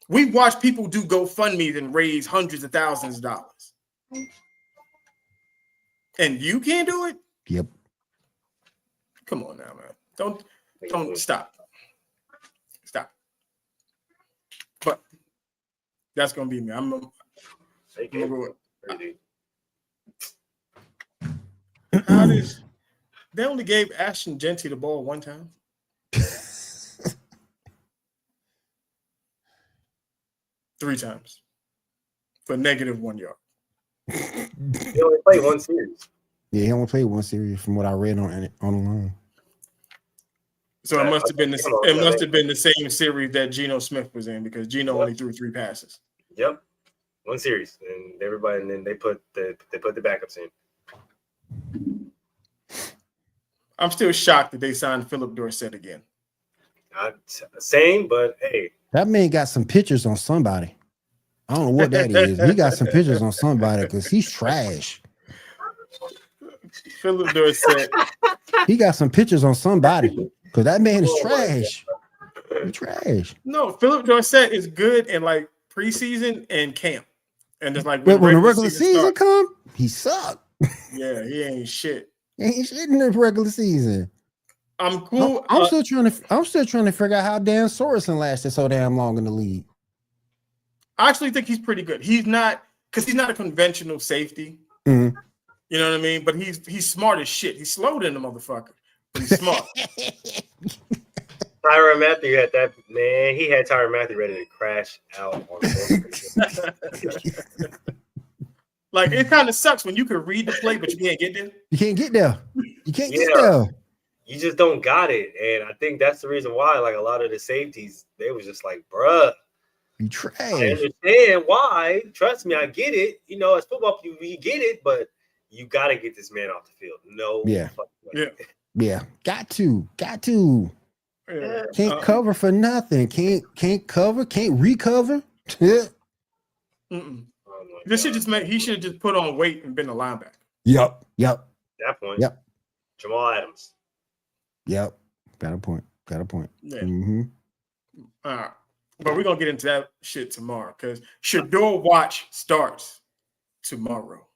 Speaker 4: We watch people do GoFundMe and raise hundreds of thousands of dollars. And you can't do it?
Speaker 3: Yep.
Speaker 4: Come on now, man. Don't stop. Stop. But that's gonna be me. I'm gonna go. How does they only gave Ashton Genty the ball one time? 3 times for -1 yard.
Speaker 2: He only played one series.
Speaker 3: Yeah, he only played one series from what I read online.
Speaker 4: So it must have been the same series that Geno Smith was in, because Geno only threw 3 passes.
Speaker 2: Yep, one series, and then they put the backups in.
Speaker 4: I'm still shocked that they signed Philip Dorsett again.
Speaker 2: Same, but hey,
Speaker 3: that man got some pictures on somebody. I don't know what that is. He got some pictures on somebody because he's trash.
Speaker 4: Philip Dorsett.
Speaker 3: He got some pictures on somebody because that man is trash. He's trash.
Speaker 4: No, Philip Dorsett is good in like preseason and camp, and it's like
Speaker 3: when the regular season come, he sucked.
Speaker 4: Yeah, he ain't shit.
Speaker 3: He ain't shit in the regular season.
Speaker 4: I'm cool.
Speaker 3: I'm still trying to figure out how Dan Sorensen lasted so damn long in the league.
Speaker 4: I actually think he's pretty good. He's not a conventional safety.
Speaker 3: Mm-hmm.
Speaker 4: You know what I mean? But he's smart as shit. He's slow than the motherfucker, but he's smart.
Speaker 2: Tyrann Mathieu had that, man. He had Tyrann Mathieu ready to crash out on the
Speaker 4: Like, it kind of sucks when you can read the play, but you can't get there.
Speaker 3: You can't get there. You can't get there.
Speaker 2: You just don't got it. And I think that's the reason why, like, a lot of the safeties, they was just like, bruh,
Speaker 3: you trash.
Speaker 2: I understand why. Trust me, I get it. You know, as football people, you get it, but you got to get this man off the field. No.
Speaker 3: Yeah. Yeah. Got to.
Speaker 4: Yeah.
Speaker 3: Can't cover for nothing. Can't cover. Can't recover.
Speaker 4: This should just he should have just put on weight and been a linebacker.
Speaker 3: Yep.
Speaker 2: That point.
Speaker 3: Yep.
Speaker 2: Jamal Adams.
Speaker 3: Yep. Got a point.
Speaker 4: Yeah.
Speaker 3: Mm-hmm.
Speaker 4: All right. But we're gonna get into that shit tomorrow, because Shador Watch starts tomorrow.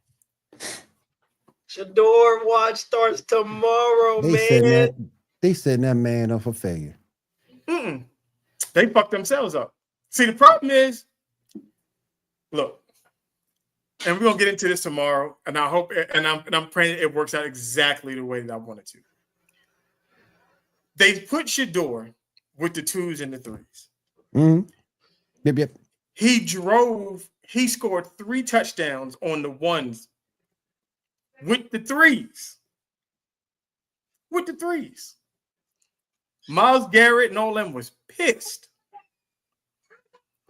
Speaker 2: Shador Watch starts tomorrow, man.
Speaker 3: They setting that man up for failure.
Speaker 4: They fucked themselves up. See, the problem is, look, and we're gonna get into this tomorrow, and I hope, and I'm praying it works out exactly the way that I want it to. They put Shador with the 2s and the 3s.
Speaker 3: Mm-hmm. Yep.
Speaker 4: He scored 3 touchdowns on the 1s with the 3s. With the 3s. Myles Garrett and all them was pissed.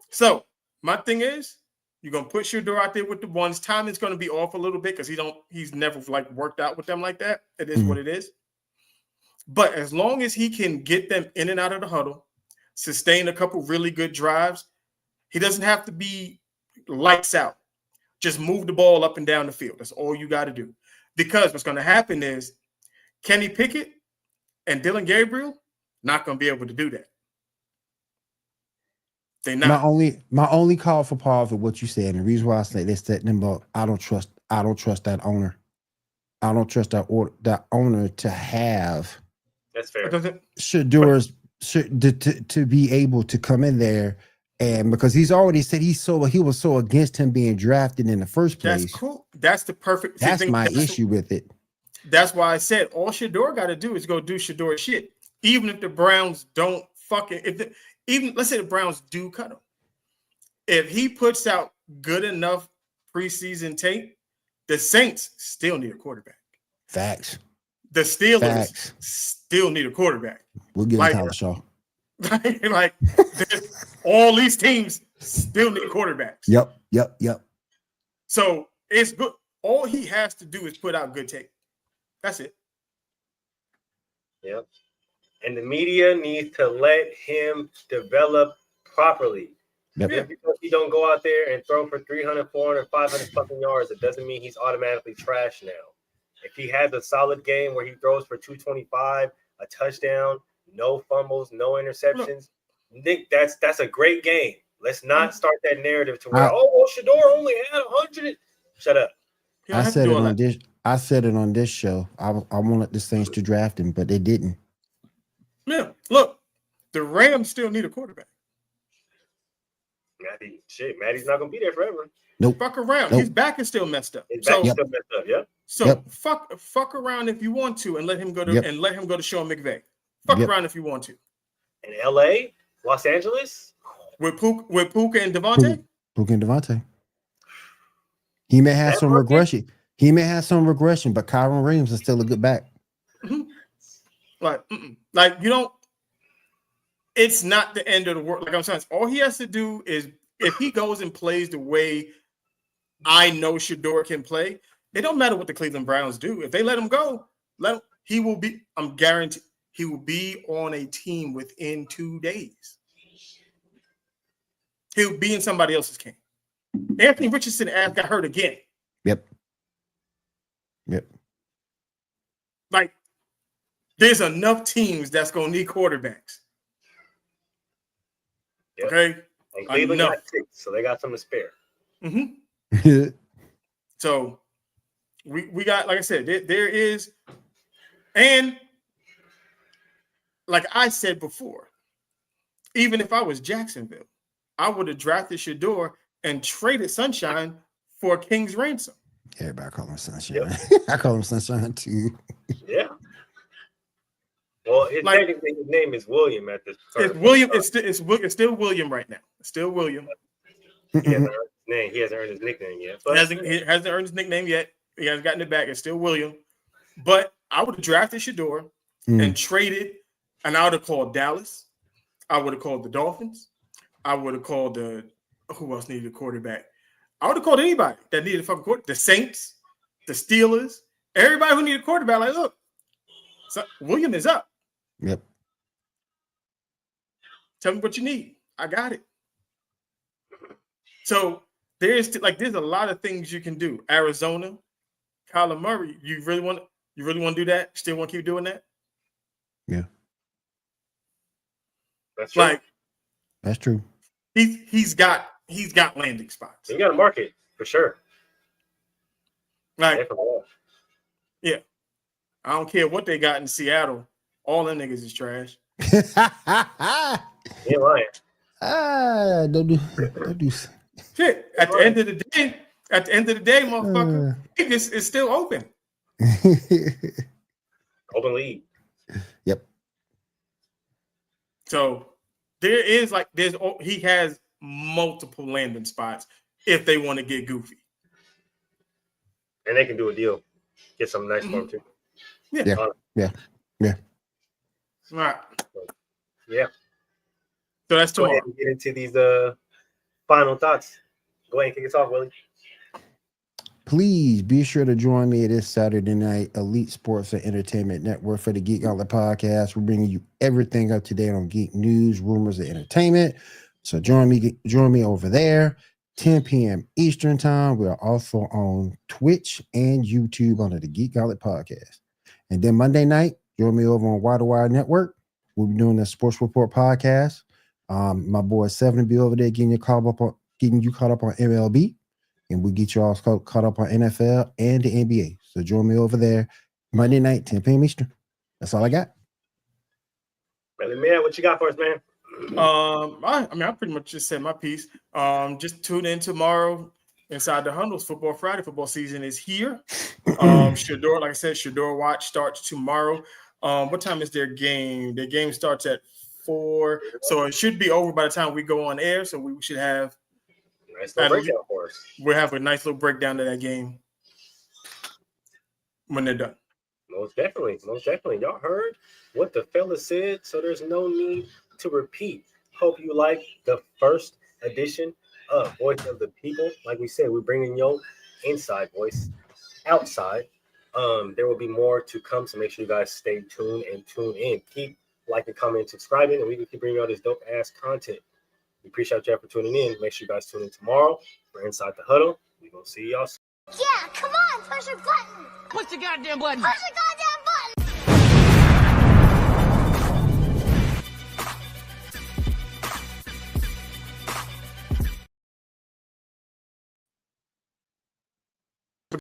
Speaker 4: So my thing is, you're gonna put Shador out there with the 1s. Timing's gonna be off a little bit because he's never like worked out with them like that. It is what it is. But as long as he can get them in and out of the huddle, sustain a couple really good drives, he doesn't have to be lights out. Just move the ball up and down the field. That's all you got to do. Because what's going to happen is Kenny Pickett and Dylan Gabriel not going to be able to do that. They're not.
Speaker 3: My only call for Paul for what you said, and the reason why I say this, that number, I don't trust that owner. I don't trust that owner to have.
Speaker 2: That's fair.
Speaker 3: Shador's to be able to come in there, and because he's already said he was so against him being drafted in the first place.
Speaker 4: That's cool. That's the perfect.
Speaker 3: That's my issue with it.
Speaker 4: That's why I said all Shador got to do is go do Shador shit. Even if the Browns don't even let's say the Browns do cut him, if he puts out good enough preseason tape, the Saints still need a quarterback.
Speaker 3: Facts.
Speaker 4: The Steelers still need a quarterback.
Speaker 3: We'll get Tyler Shaw.
Speaker 4: Like all these teams still need quarterbacks.
Speaker 3: Yep.
Speaker 4: So it's good. All he has to do is put out good tape. That's it.
Speaker 2: Yep. And the media needs to let him develop properly.
Speaker 3: Yep.
Speaker 2: Just because he don't go out there and throw for 300, 400, 500 fucking yards, it doesn't mean he's automatically trash now. If he has a solid game where he throws for 225, a touchdown, no fumbles, no interceptions, Nick, that's a great game. Let's not start that narrative to where, Shador only had 100. Shut up.
Speaker 3: I said it on this show. I wanted the Saints to draft him, but they didn't.
Speaker 4: Yeah, look, the Rams still need a quarterback.
Speaker 2: Matty's not gonna be there forever.
Speaker 3: Nope.
Speaker 4: Fuck around.
Speaker 3: Nope.
Speaker 4: His back is still messed up.
Speaker 2: His back is still messed up. Yeah.
Speaker 4: So fuck around if you want to, and let him go to Sean McVay. Fuck around if you want to.
Speaker 2: In L.A., Los Angeles,
Speaker 4: with Puka and Devontae.
Speaker 3: Puka and Devontae. He may have some regression. But Kyron Williams is still a good back.
Speaker 4: Mm-hmm. Like you don't. It's not the end of the world. Like I'm saying, all he has to do is if he goes and plays the way I know Shador can play. It don't matter what the Cleveland Browns do. If they let him go, he will be. I'm guaranteed he will be on a team within 2 days. He'll be in somebody else's camp. Anthony Richardson got hurt again.
Speaker 3: Yep.
Speaker 4: Like, there's enough teams that's gonna need quarterbacks. Yep. Okay.
Speaker 2: And Cleveland got 6, so they got some to spare.
Speaker 4: Mm-hmm. So we got, like I said, there is, and like I said before, even if I was Jacksonville, I would have drafted Shador and traded Sunshine for King's ransom.
Speaker 3: Everybody call him Sunshine.
Speaker 2: Yep.
Speaker 3: I call him Sunshine too.
Speaker 2: Yeah. Well, technically his name is William at this time.
Speaker 4: It's William. It's still William right now. It's still William.
Speaker 2: He hasn't earned his name. He hasn't earned his nickname yet. But
Speaker 4: he hasn't earned his nickname yet. He hasn't gotten it back. It's still William. But I would have drafted Shador and traded, and I would have called Dallas. I would have called the Dolphins. I would have called who else needed a quarterback? I would have called anybody that needed a fucking quarterback. The Saints, the Steelers, everybody who needed a quarterback. Like, look, so William is up.
Speaker 3: Yep.
Speaker 4: Tell me what you need. I got it. So there's a lot of things you can do. Arizona, Kyler Murray. You really want to do that? Still want to keep doing that?
Speaker 3: Yeah.
Speaker 2: That's true.
Speaker 3: That's true.
Speaker 4: He's got landing spots.
Speaker 2: You got to market for sure.
Speaker 4: Like, yeah. I don't care what they got in Seattle. All them niggas is trash.
Speaker 2: You're lying.
Speaker 3: Don't do
Speaker 4: shit. At the end of the day, At the end of the day, motherfucker, Vegas is still open.
Speaker 2: Open league.
Speaker 3: Yep.
Speaker 4: So he has multiple landing spots if they want to get goofy.
Speaker 2: And they can do a deal. Get some nice for him too.
Speaker 4: Yeah.
Speaker 3: Yeah.
Speaker 4: All right.
Speaker 2: Yeah.
Speaker 4: So that's
Speaker 2: Go ahead
Speaker 4: tomorrow.
Speaker 2: and get into these final thoughts. Go ahead and kick us off, Willie.
Speaker 3: Please be sure to join me this Saturday night, Elite Sports and Entertainment Network for the Geek Outlet Podcast. We're bringing you everything up to date on geek news, rumors, and entertainment. So join me over there, 10 p.m. Eastern Time. We are also on Twitch and YouTube under the Geek Outlet Podcast. And then Monday night, join me over on Wide Wire Network. We'll be doing the Sports Report Podcast. My boy Seven will be over there getting you caught up on MLB. And we'll get you all caught up on NFL and the NBA. So join me over there Monday night, 10 p.m. Eastern. That's all I got.
Speaker 2: Brother man, what you got for us, man?
Speaker 4: I pretty much just said my piece. Just tune in tomorrow inside the Huddles. Football Friday. Football season is here. Shador, like I said, Shador Watch starts tomorrow. What time is their game? Their game starts at 4. So it should be over by the time we go on air. So we should have
Speaker 2: nice little breakdown for us.
Speaker 4: We'll have a nice little breakdown of that game when they're done.
Speaker 2: Most definitely. Y'all heard what the fella said, so there's no need to repeat. Hope you like the first edition of Voice of the People. Like we said, we're bringing your inside voice outside. There will be more to come, so make sure you guys stay tuned and tune in. Keep liking, commenting, subscribing, and we can keep bringing you all this dope-ass content. We appreciate y'all for tuning in. Make sure you guys tune in tomorrow. We're Inside the Huddle. We're going to see y'all soon.
Speaker 7: Yeah, come on, push your button.
Speaker 5: Push the goddamn button.
Speaker 7: Push the goddamn